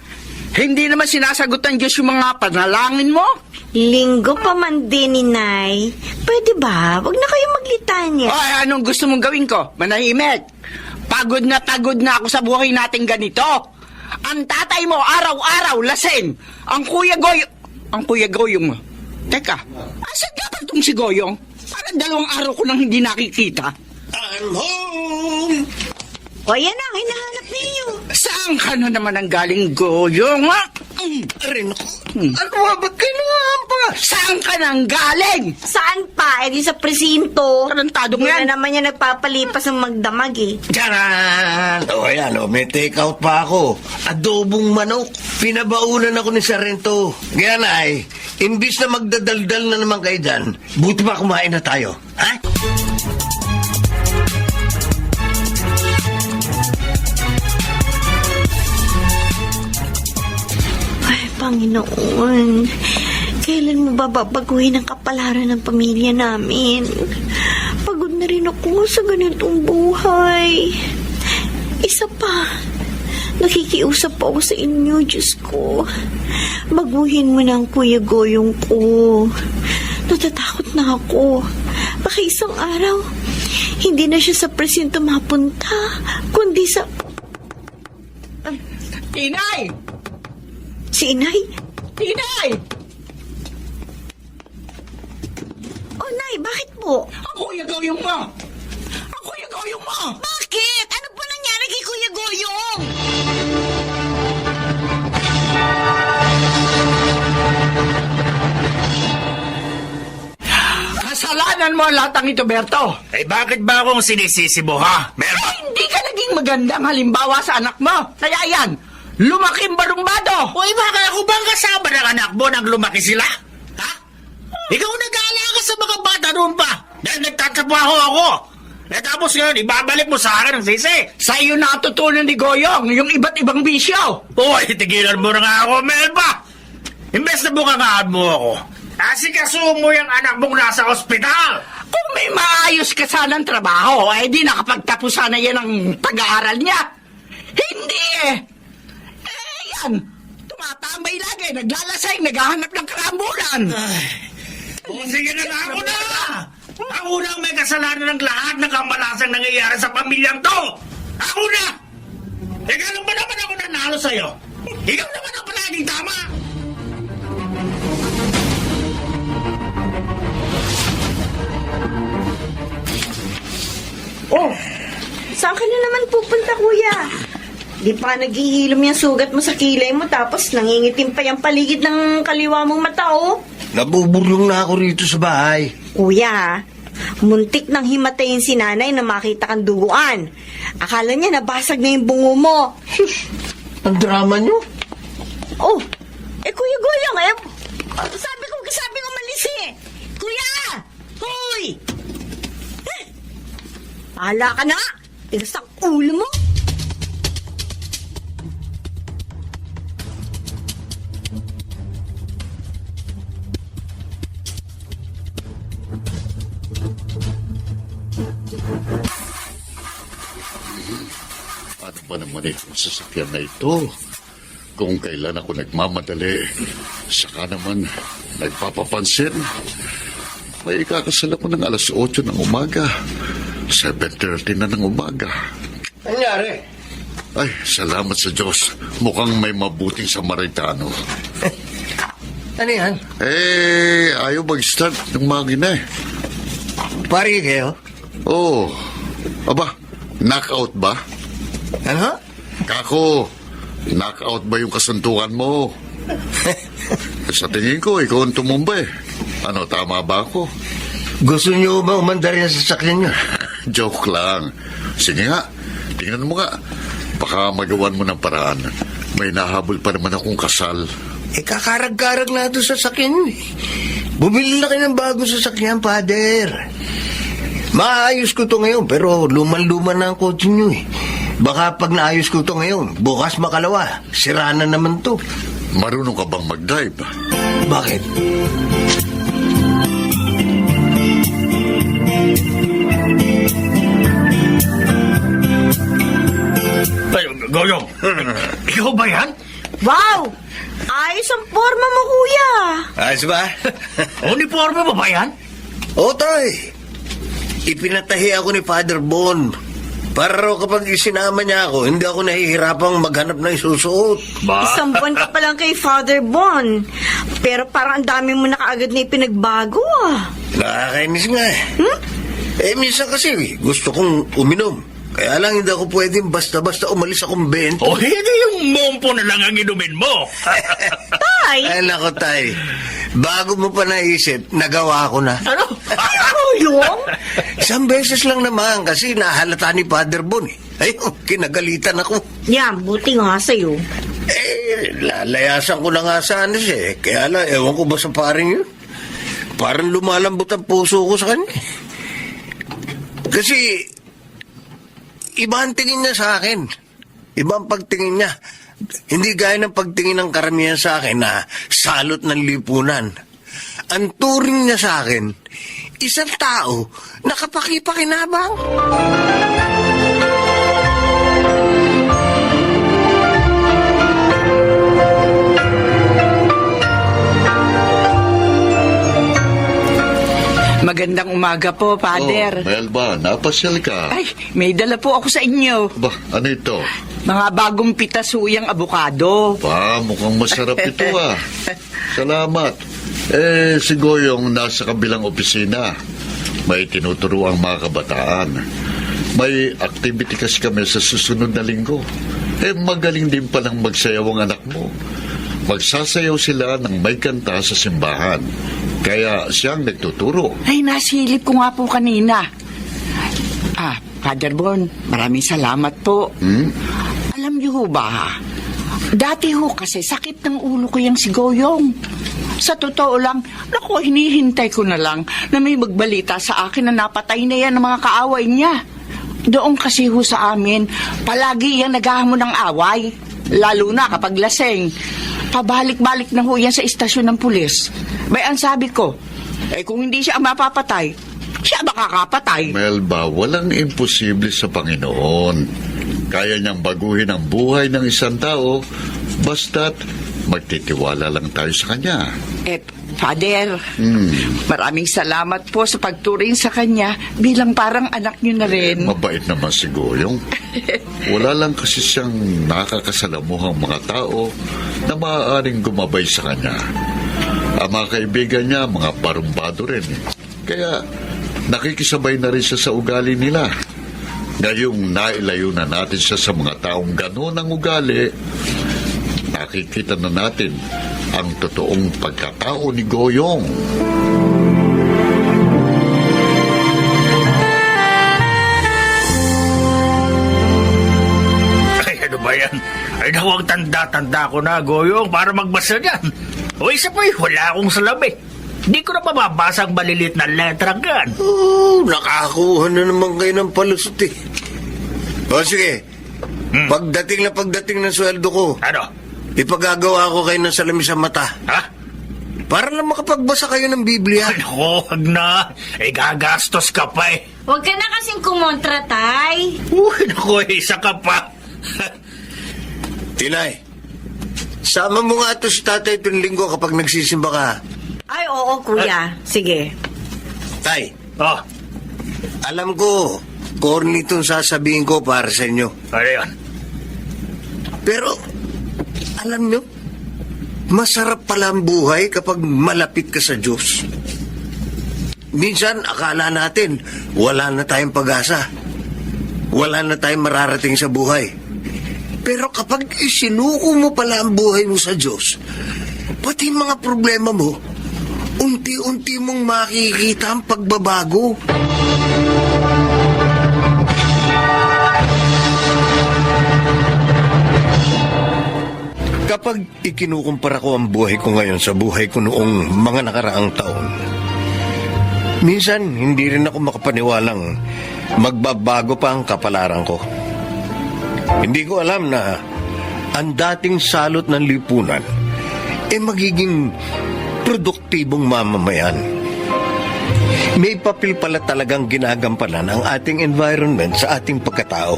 Hindi naman sinasagot ng Diyos yung mga panalangin mo. Linggo pa man din ni Nay. Pwede ba? Huwag na kayo maglitanya. Ay, anong gusto mong gawin ko? Manahimik. Pagod na ako sa buhay natin ganito. Ang tatay mo araw-araw lasing. Ang Kuya Goyong mo. Teka, asan dapat itong si Goyong? Parang 2 araw ko nang hindi nakikita. I'm home! O yan ang hinahanap ninyo. Saan ka na naman ang galing, Goyong, ha? Arin ako. Ano ba? Ba't kayo nangahampa? Saan ka nang galing? Saan pa? Eh di sa presinto. Tarantado Hindi mo yan. na naman yan nagpapalipas ng magdamag eh. Tiyaran! O ayan, may take out pa ako. Adobong manok. Pinabaunan ako ni Sarento. Kaya na imbis na magdadaldal na naman kayo dyan, buti pa kumain na tayo. Ha? Ay, Panginoon. Kailan mo ba babaguhin ang kapalaran ng pamilya namin? Pagod na rin ako sa ganitong buhay. Isa pa, nakikiusap pa ako sa inyo, Diyos ko. Baguhin mo na ang Kuya Goyong ko. Natatakot na ako. Baka isang araw, hindi na siya sa presinto mapunta, kundi sa... Inay! Si Inay? Inay! Oh, Nay, bakit po? Ang Kuya Goyong mo! Ang Kuya Goyong mo! Bakit? Ano po nangyari kay Kuya Goyong? Kasalanan mo ang lahat ng ito, Berto. Eh bakit ba akong sinisisi mo, ha? Eh, hindi ka naging magandang halimbawa sa anak mo. Kaya yan, lumaking barumbado. Uy, bakit ako bang kasama ng anak mo nang lumaki sila? Ha? Ikaw nag-aalaga sa mga bata noon pa dahil nagtatrabaho ako. Eh tapos ngayon, ibabalik mo sa akin ang sisi. Sa iyo natutunan ni Goyong yung iba't ibang bisyo. Uy, tigilan mo na nga ako, Melba. Imbes na bukangaan mo ako, asikasuhin mo yung anak mong nasa ospital. Kung may maayos ka sanang trabaho, eh di nakapagtapos sana yan ang pag-aaral niya. Hindi eh. Eh yan, tumatambay lagi, naglalasing, naghahanap ng karambulan. O sige na nga ako na. Ako na ang may kasalanan ng lahat ng kamalasang nangyayari sa pamilyang to. Ako na. Ikaw lang ba naman ako nanalo sa'yo? Ikaw naman ang palaging tama. Oh, saan ka na naman pupunta, Kuya? Di pa naghihilom yung sugat mo sa kilay mo tapos nangingitim pa yung paligid ng kaliwa mong mata, oh. Nabuburyong na ako rito sa bahay. Kuya, muntik nang himatayin si nanay na makita kang duguan. Akala niya nabasag na yung bungo mo. Ang drama nyo. Oh, Kuya Goyong, sabi ko umalis eh. Kuya! Hoy! Pahala ka na! Tigas ang ulo mo! Ano ba naman itong sasakyan na ito? Kung kailan ako nagmamadali, saka naman nagpapapansin. May ikakasal ako ng alas 8 ng umaga. 7:30 na ng umaga. Nangyari? Ay, salamat sa Diyos. Mukhang may mabuting Samaritano. Ano yan? Eh, ayaw mag-start ng makina eh. Pari kayo? Oh, aba, knockout ba? Ano? Kako, knockout ba yung kasuntukan mo? Sa tingin ko, ikaw ang tumumba eh. Ano, tama ba ako? Gusto nyo ba umandar yan sa sakyan nyo? Joke lang. Sige nga, tingnan mo nga. Baka magawan mo ng paraan. May nahabol pa naman akong kasal. Eh, kakarag-karag na ito sa sakyan nyo eh. Bumili na kayo ng bagong sasakyan, Father. Maayos ko to ngayon, pero luman-luman na ang kotse nyo eh. Baka pag naayos ko to ngayon, bukas makalawa, sira na naman to. Marunong ka bang mag-drive? Bakit? Goyong, ikaw ba yan? Wow! Ayos ang forma mo, kuya. Ayos ba? Uniforme mo ba yan? Oo, tay. Ipinatahi ako ni Father Bon. Para raw kapag isinama niya ako, hindi ako nahihirapang maghanap ng isusuot. Ba? Isang buwan ka pa lang kay Father Bon. Pero parang ang dami mo na kaagad na ipinagbago, ah. Nakakainis nga eh. Minsan kasi gusto kong uminom. Kaya lang hindi ako pwedeng basta-basta umalis akong bento. O hindi yung mompo na lang ang inumin mo. Tay! Ay, nako, tay. Bago mo pa naisip, nagawa ko na. Ano? Goyong? Isang beses lang naman kasi nahalata ni Father Bon eh. Ay, kinagalitan ako. Yan, buti nga sa'yo. Lalayasan ko na nga sana siya eh. Kaya lang, ewan ko ba sa paring yun? Parang lumalambot ang puso ko sa kanya. Kasi, iba ang tingin niya sa akin. Iba ang pagtingin niya. Hindi gaya ng pagtingin ng karamihan sa akin na salot ng lipunan. Ang turing niya sa akin, isang tao na kapaki-pakinabang. Magandang umaga po, Father. Oh, Melba, napasyal ka. Ay, may dala po ako sa inyo. Ba, ano ito? Mga bagong pitasuyang abukado. Ba, mukhang masarap ito ah. Salamat. Si Goyong nasa kabilang opisina. May tinuturo ang mga kabataan. May activity kasi kami sa susunod na linggo. Magaling din palang magsayaw ang anak mo. Magsasayaw sila ng may kanta sa simbahan. Kaya siyang nagtuturo. Ay, nasilip ko nga po kanina. Father Bon, maraming salamat po. Alam niyo ho ba, dati ho kasi sakit ng ulo ko yung si Goyong. Sa totoo lang, naku, hinihintay ko na lang na may magbalita sa akin na napatay na yan ng mga kaaway niya. Doon kasi ho sa amin, palagi yan naghahamon ng away. Lalo na kapag laseng. Pabalik-balik na ho yan sa istasyon ng pulis. May ang sabi ko, kung hindi siya ang mapapatay, siya makakapatay. Melba, walang imposible sa Panginoon. Kaya niyang baguhin ang buhay ng isang tao, basta't magtitiwala lang tayo sa Kanya. Father, maraming salamat po sa pagturing sa kanya bilang parang anak niyo na rin. Mabait naman si Goyong. Wala lang kasi siyang nakakasalamuhang mga tao na maaaring gumabay sa kanya. Ang mga kaibigan niya, mga barumbado rin. Kaya nakikisabay na rin siya sa ugali nila. Ngayong nailayo na natin siya sa mga taong gano'n ang ugali, nakikita na natin ang totoong pagkatao ni Goyong. Ay, ano ba yan? Ay, naku, ang tanda-tanda ko na, Goyong, para magbasa niyan. O isa pa, wala akong salabi. Hindi ko na mababasa ang malilit na letra gan. Nakakuha na naman kayo ng palusot eh. O sige, pagdating ng sweldo ko, Ano? ipagagawa ko kayo ng salamin sa mata. Ha? Para lang makapagbasa kayo ng Biblia. Ay, naku, wag na. Gagastos ka pa eh. Huwag ka na kasing kumontra, Tay. Uy, naku, isa ka pa. Tinay, sama mo nga ito si tatay itong linggo kapag nagsisimba ka. Ay, oo, kuya. Sige. Tay, Oh, alam ko, corny itong sasabihin ko para sa inyo. ano yan? Pero, alam nyo, masarap pala ang buhay kapag malapit ka sa Diyos. Minsan, akala natin, wala na tayong pag-asa. Wala na tayong mararating sa buhay. Pero kapag isinuko mo pala ang buhay mo sa Diyos, pati mga problema mo, unti-unti mong makikita ang pagbabago. Kapag ikinukumpara ko ang buhay ko ngayon sa buhay ko noong mga nakaraang taon, minsan hindi rin ako makapaniwalang magbabago pa ang kapalaran ko. Hindi ko alam na ang dating salot ng lipunan magiging produktibong mamamayan. May papel pala talagang ginagampanan ang ating environment sa ating pagkatao.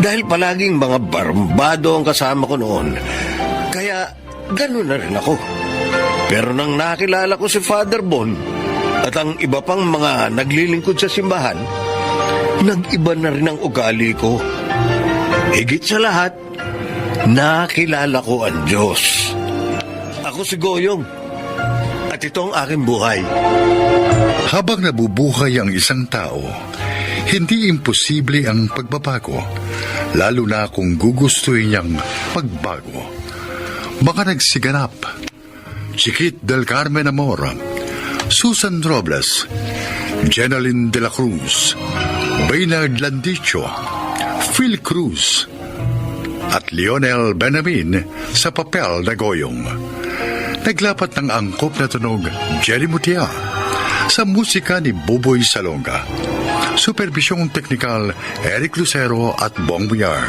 Dahil palaging mga barmbado ang kasama ko noon. Kaya ganun na rin ako. Pero nang nakilala ko si Father Bon at ang iba pang mga naglilingkod sa simbahan, nag-iba na rin ang ugali ko. Higit sa lahat, nakilala ko ang Diyos. Ako si Goyong at ito ang aking buhay. Habang nabubuhay ang isang tao, hindi imposible ang pagbabago, lalo na kung gugustuhin niyang magbago. Mga nagsiganap: Chiquit del Carmen Amor, Susan Robles, Jeneline de la Cruz, Baynard Landicho, Phil Cruz, at Lionel Benamin sa papel na Goyong. Naglapat ng angkop na tunog Jerry Mutia, sa musika ni Boboy Salonga. Supervisyong teknikal Eric Lucero at Bong Villar.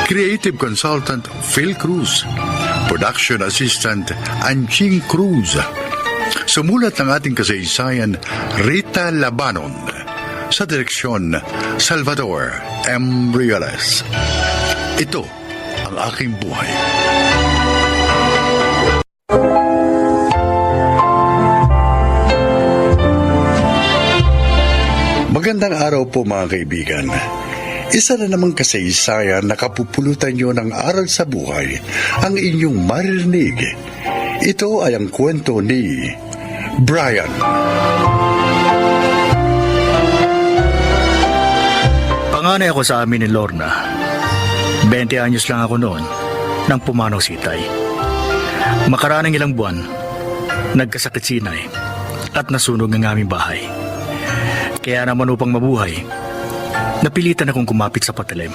Creative Consultant Phil Cruz. Production Assistant Anching Cruz. Sumulat ng ating kasaysayan Rita Labanon. Sa direksyon Salvador M. Rioles. Ito ang aking buhay. Magandang araw po mga kaibigan. Isa na namang kasaysayan na kapupulutan nyo ng aral sa buhay ang inyong maririnig. Ito ay ang kwento ni Brian. Panganay ako sa amin ni Lorna. 20 anyos lang ako noon nang pumanaw si Itay. Makaraang ilang buwan, nagkasakit si Inay at nasunog ang aming bahay. Kaya naman upang mabuhay, napilitan akong kumapit sa patalim.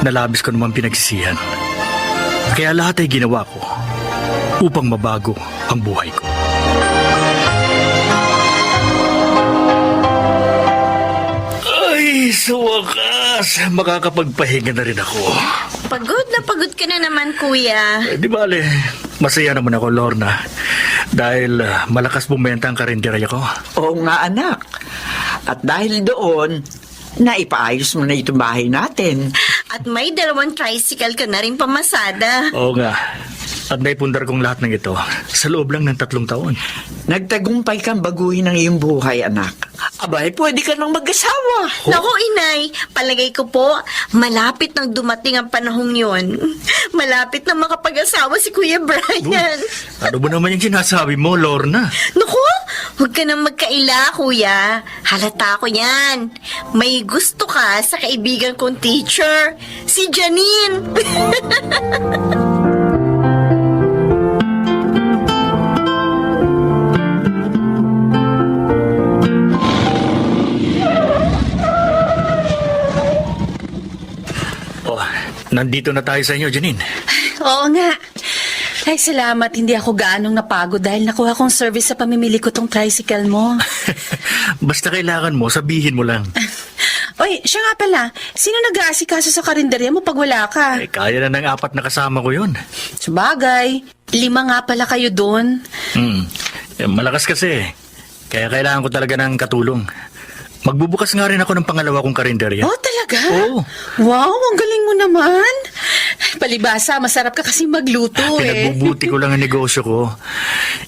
Nalabis ko naman pinagsisihan. Kaya lahat ay ginawa ko upang mabago ang buhay ko. Ay, sa wakas, makakapagpahinga na rin ako. Pagod na pagod ka na naman, kuya. Di bale, masaya naman ako, Lorna. Dahil malakas bumenta ang karinderya ko. Oo nga, anak. At dahil doon, naipaayos mo na itong bahay natin. At may 2 tricycle ka na rin pamasada. Oo nga. At naipundar kong lahat ng ito sa loob lang ng 3 taon. Nagtagumpay kang baguhin ang iyong buhay, anak. Abay, pwede ka nang mag-asawa. Naku, inay, palagay ko po, malapit nang dumating ang panahong yon. Malapit na makapag-asawa si Kuya Brian. Ano ba naman yung sinasabi mo, Lorna? Naku, huwag ka nang magkaila, kuya. Halata ko yan. May gusto ka sa kaibigan kong teacher, si Janine. Oh, nandito na tayo sa inyo, Janine. Oo nga. Ay, salamat. Hindi ako gaanong napagod dahil nakuha kong service sa pamimili ko tong tricycle mo. Basta kailangan mo, sabihin mo lang. Oy, siya nga pala. Sino nag-aasikaso sa karinderya mo pag wala ka? Eh, kaya na ng 4 na kasama ko yun. Sabagay. 5 nga pala kayo doon. Malakas kasi. Kaya kailangan ko talaga ng katulong. Magbubukas nga rin ako ng pangalawa kong karinderya. Oh, talaga? Oo. Wow, ang galing mo naman. Palibasa, masarap ka kasi magluto Pinagbubuti ko lang ang negosyo ko.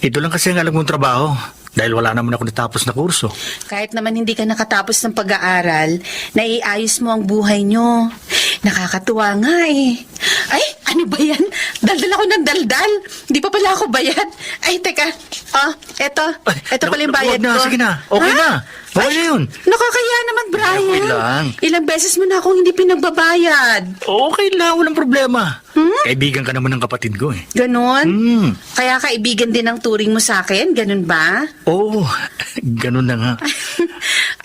Ito lang kasi ang alam kong trabaho. Dahil wala naman ako natapos na kurso. Kahit naman hindi ka nakatapos ng pag-aaral, naiayos mo ang buhay nyo. Nakakatuwa nga eh. Ay, ano ba yan? Daldal ako ng daldal. Hindi pa pala ako bayad. Ay, teka. Eto. Eto pala yung bayad na, ko. sige na. Okay na. Okay na yun. Nakakaya naman, Brian. Okay lang. Ilang beses mo na akong hindi pinagbabayad. Okay lang, walang problema. Kaibigan ka naman ng kapatid ko eh. Ganon? Kaya kaibigan din ang turing mo sa akin? Ganon ba? Oo, ganun na nga.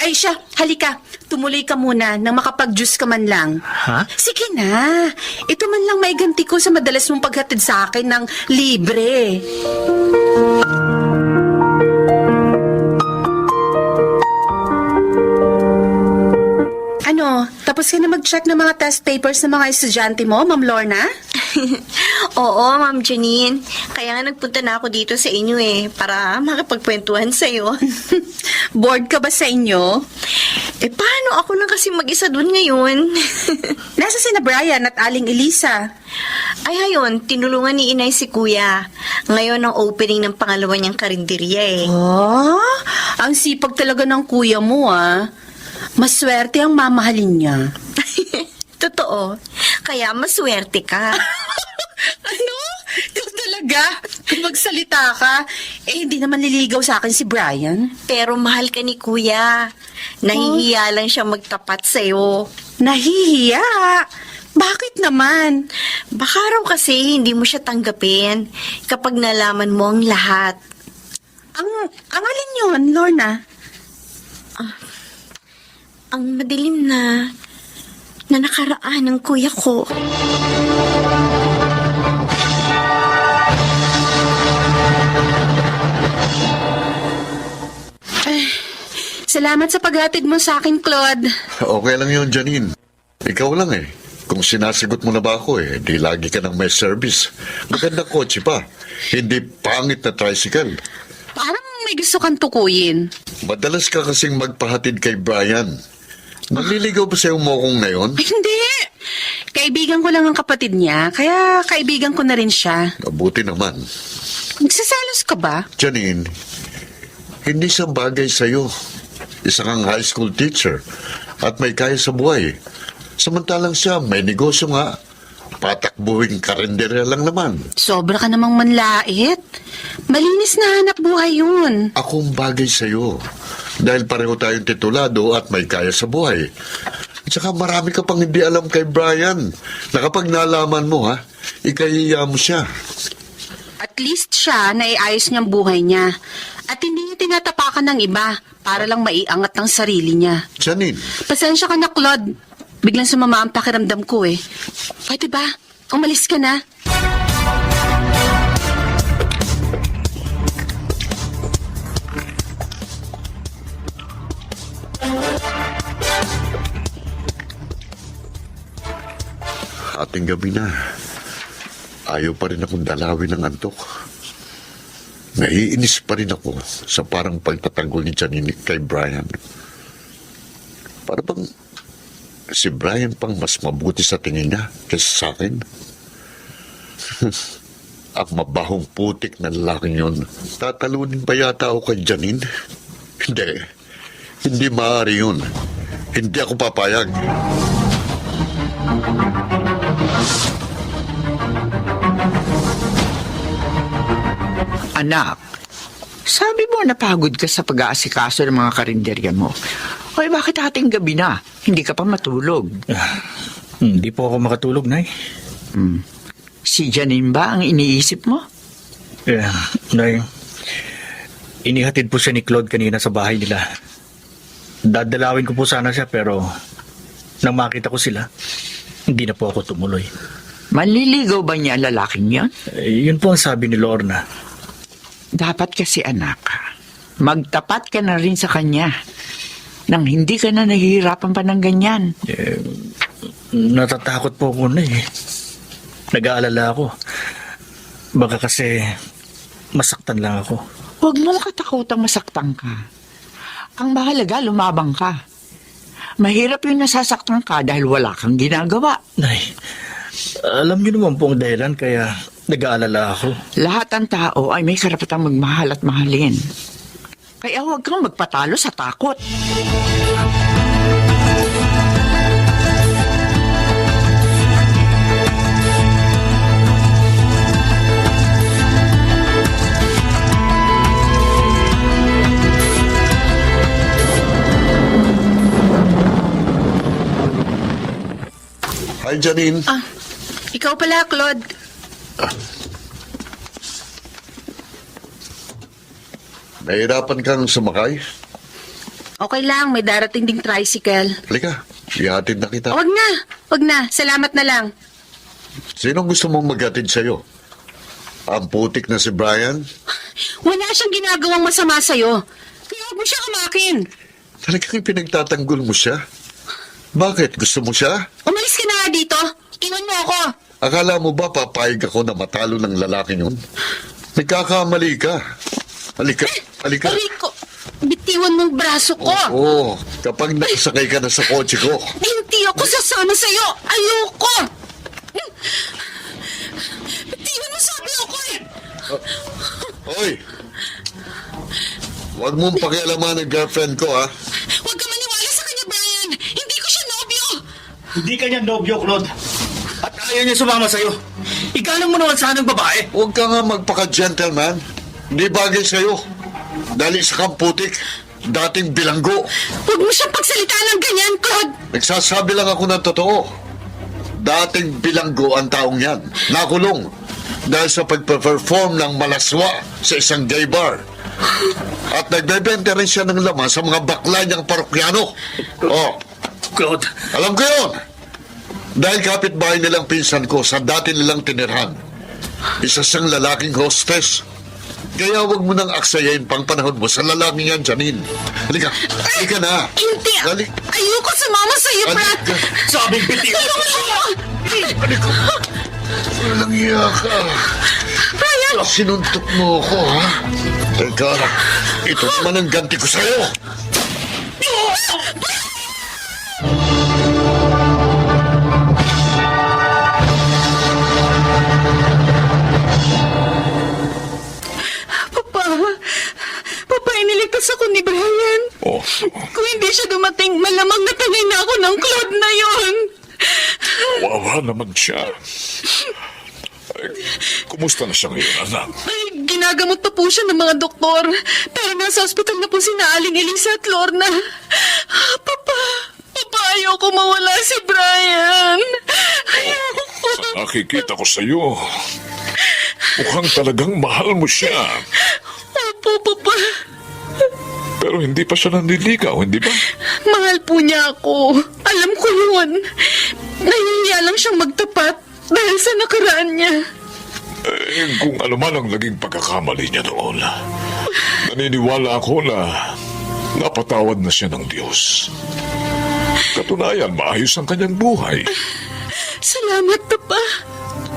Ay siya, halika. Tumuloy ka muna nang makapag-juice ka man lang. Ha? Sige na. Ito man lang may ganti ko sa madalas mong paghatid sa akin ng libre. Ano, tapos ka na mag-check ng mga test papers ng mga estudyante mo, Ma'am Lorna? Oo, Ma'am Janine. Kaya nga nagpunta na ako dito sa inyo para makapagkwentuhan sa'yo. Bored ka ba sa inyo? Paano ako lang kasi mag-isa dun ngayon? Nasa sina Brian at Aling Elisa. Ay, hayon, tinulungan ni Inay si Kuya. Ngayon ang opening ng pangalawa niyang karinderya Oh, ang sipag talaga ng kuya mo, ah. Maswerte ang mamahalin niya. Totoo. Kaya maswerte ka. Ano? Ikaw talaga? Kung magsalita ka, hindi naman liligaw sa akin si Brian. Pero mahal ka ni Kuya. Nahihiya lang siya magtapat sa'yo. Nahihiya? Bakit naman? Baka raw kasi hindi mo siya tanggapin kapag nalaman mo ang lahat. Ang alin yun, Lorna? Ang madilim na nakaraan ng kuya ko. Salamat sa paghatid mo sa akin, Claude. Okay lang yun, Janine. Ikaw lang Kung sinasagot mo na ba ako di lagi ka nang may service. Magandang kotse pa. Hindi pangit na tricycle. Parang may gusto kang tukuyin. Madalas ka kasing magpahatid kay Brian. Naliligaw ba sa'yo mo kong ngayon? Hindi. Kaibigan ko lang ang kapatid niya, kaya kaibigan ko na rin siya. Mabuti naman. Nagsaselos ka ba? Janine, hindi siya bagay sa'yo. Isa kang high school teacher at may kaya sa buhay. Samantalang siya, may negosyo nga. Patakbuhin karinderya lang naman. Sobra ka namang manlait. Malinis na hanap buhay yun. Akong bagay sa'yo. Dahil pareho tayong titulado at may kaya sa buhay. At saka marami ka pang hindi alam kay Brian. Na kapag nalaman mo, ikahiya mo siya. At least siya, naiayos niyang buhay niya. At hindi niya tinatapakan ng iba para lang maiangat ng sarili niya. Janine. Pasensya ka na, Claude. Biglang sumama ang pakiramdam ko Pwede ba? Umalis ka na. Ating gabi na. Ayaw pa rin akong dalawin ng antok. Naiinis pa rin ako sa parang pagtatanggol ni Janine kay Brian. Para bang si Brian pang mas mabuti sa tingin niya kaysa sa akin. Ang mabahong putik na lalaking yun. Tatalunin ba yata ako kay Janine? Hindi. Hindi maaari yun. Hindi ako papayag. Anak, sabi mo napagod ka sa pag-aasikaso ng mga karinderya mo. Hoy, bakit ating gabi na? Hindi ka pa matulog. Hindi po ako makatulog, Nay. Si Janine ba ang iniisip mo? Nay, inihatid po siya ni Claude kanina sa bahay nila. Dadalawin ko po sana siya pero nang makita ko sila, hindi na po ako tumuloy. Manliligaw ba niya ang lalaking yan? Yun po ang sabi ni Lorna. Dapat kasi anak, magtapat ka na rin sa kanya nang hindi ka na nahihirapan pa ng ganyan. Natatakot po ako na Nag-aalala ako. Baka kasi masaktan lang ako. Huwag mong katakutang masaktan ka. Ang mahalaga, lumabang ka. Mahirap yung nasasaktan ka dahil wala kang ginagawa. Nay, alam niyo naman po ang dahilan kaya nag-aalala ako. Lahat ng tao ay may karapatang magmahal at mahalin. Kaya huwag kang magpatalo sa takot. Hi, Janine. Ikaw pala, Claude. Nahirapan kang sumakay? Okay lang, may darating ding tricycle. Halika, ihatid na kita. Wag na. Salamat na lang. Sino gusto mong maghatid sa'yo? Ang putik na si Brian? Wala siyang ginagawang masama sa'yo. Kaya huwag mo siya kamakin. Talagang pinagtatanggol mo siya? Bakit? Gusto mo siya? Umalis ka na nga dito. Iwan mo ako. Akala mo ba papayag ako na matalo ng lalaking yun? Nagkakamali ka. Halika, halika. Rico, bitiwan mong braso ko. Oo, kapag nakasakay ka na sa kotse ko. Hindi ako sasama sa'yo. Ayoko. Bitiwan mo sabi ako eh. Hoy! Huwag mong pakialaman ang girlfriend ko, ha? Huwag ka maniwala sa kanya, Brian. Hindi ko siya nobyo. Hindi ka niya nobyo, Claude. At ayaw niya sumama sa'yo. Igalang mo naman sanang babae. Huwag ka nga magpaka-gentleman. Hindi bagay sa'yo. Dali sa kamputik, dating bilanggo. Huwag mo siyang pagsalitaan ng ganyan, Claude. Nagsasabi lang ako ng totoo. Dating bilanggo ang taong yan. Nakulong. Dahil sa pagpe-perform ng malaswa sa isang gay bar. At nagbebenta rin siya ng laman sa mga bakla niyang parokyano. Oh, Claude, alam ko yun. Dahil kapitbahay nilang pinsan ko sa dati nilang tinirhan. Isa siyang lalaking hostess. Kaya huwag mo nang aksayain pang panahon mo sa lalaking yan, Janine. Halika, halika na. Hindi. Dali. Ayoko sumama sa'yo, Brad. Halika. sabing bitiwan mo. Halika. Walang iya ka. Brian! Sinuntok mo ako, ha? Teka, ito naman ang ganti ko sa'yo. Papa, iniligtas ako ni Brian. Oh, Kung hindi siya dumating, malamang natangay na ako ng Claude na yon. wawa naman siya. Ay, kumusta na siya ngayon, anak? Ay, ginagamot pa po siya ng mga doktor. Pero nasa ospital na po sina Aling Elisa at Lorna. Papa, ayoko mawala si Brian. Ayoko. Sa nakikita ko sa'yo, mukhang talagang mahal mo siya. Opo, Papa. Pero hindi pa siya nanliligaw, hindi ba? Mahal po niya ako. Alam ko yun. Nahihiya lang siyang magtapat dahil sa nakaraan niya. Eh, kung ano man ang naging pagkakamali niya noon, naniniwala ako na napatawad na siya ng Diyos. Katunayan, maayos ang kanyang buhay. Salamat, Papa.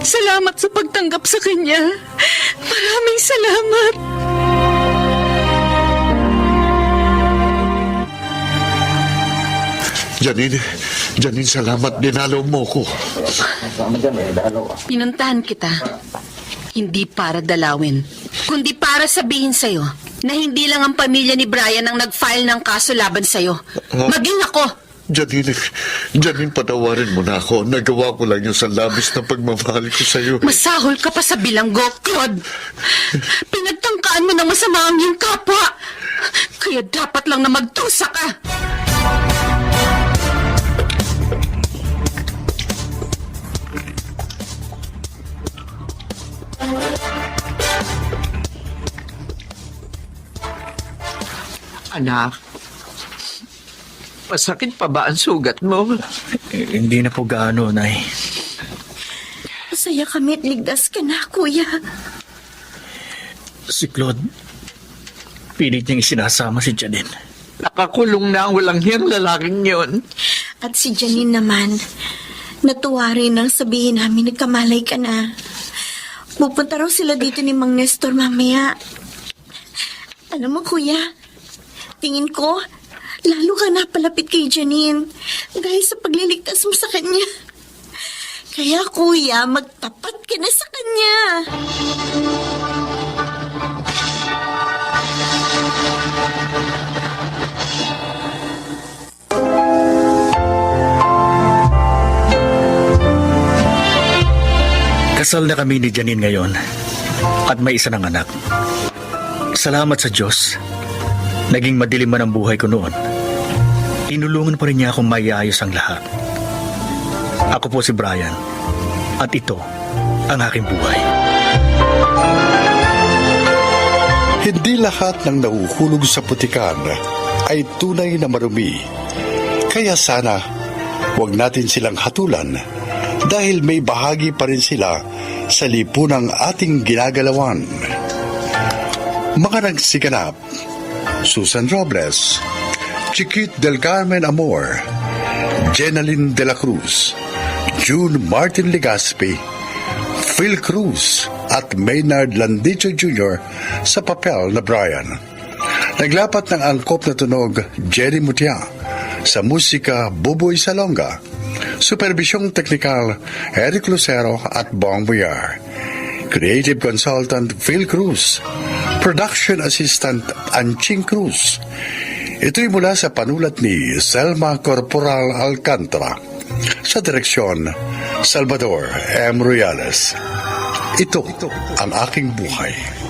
Salamat sa pagtanggap sa kanya. Maraming salamat. Janine, salamat. Dinalaw mo ko. Pinuntahan kita. Hindi para dalawin, kundi para sabihin sa'yo na hindi lang ang pamilya ni Brian ang nag-file ng kaso laban sa'yo. Maging ako. Janine, patawarin mo na ako. Nagawa ko lang yung sa labis na pagmamahal ko sa'yo. Masahol ka pa sa bilanggo, Claude. Pinagtangkaan mo ng masama ang iyong kapwa. Kaya dapat lang na magtusa ka. Anak, masakit pa ba ang sugat mo? Hindi na po gaano, Nay. Masaya kami at ligtas ka na, kuya. Si Claude, pilit niyang isinasama si Janine. Nakakulong na ang walang hiyang lalaking yon. At si Janine naman, natuwa rin nang sabihin namin nagkamalay ka na. Pupunta raw sila dito ni Mang Nestor mamaya. Alam mo, kuya, tingin ko, lalo ka napalapit kay Janine dahil sa pagliligtas mo sa kanya. Kaya, kuya, magtapat ka na sa kanya. Kasal na kami ni Janine ngayon at may isa ng anak. Salamat sa Diyos. Naging madilim man ang buhay ko noon. Tinulungan pa rin niya akong maiayos ang lahat. Ako po si Brian at ito ang aking buhay. Hindi lahat ng nahuhulog sa putikan ay tunay na marumi. Kaya sana, huwag natin silang hatulan dahil may bahagi pa rin sila sa lipunang ating ginagalawan. Mga nagsiganap, Susan Robles, Chiquit del Carmen Amor, Jenaline de la Cruz, June Martin Legaspi, Phil Cruz at Maynard Landicho Jr. sa papel na Brian. Naglapat ng angkop na tunog Jerry Mutia, sa musika Buboy Salonga, supervisyong teknikal Eric Lucero at Bong Boyar, creative consultant Phil Cruz, production assistant Anching Cruz. Ito'y mula sa panulat ni Selma Corporal Alcantara, sa direksyon Salvador M. Royales. Ito ang aking buhay.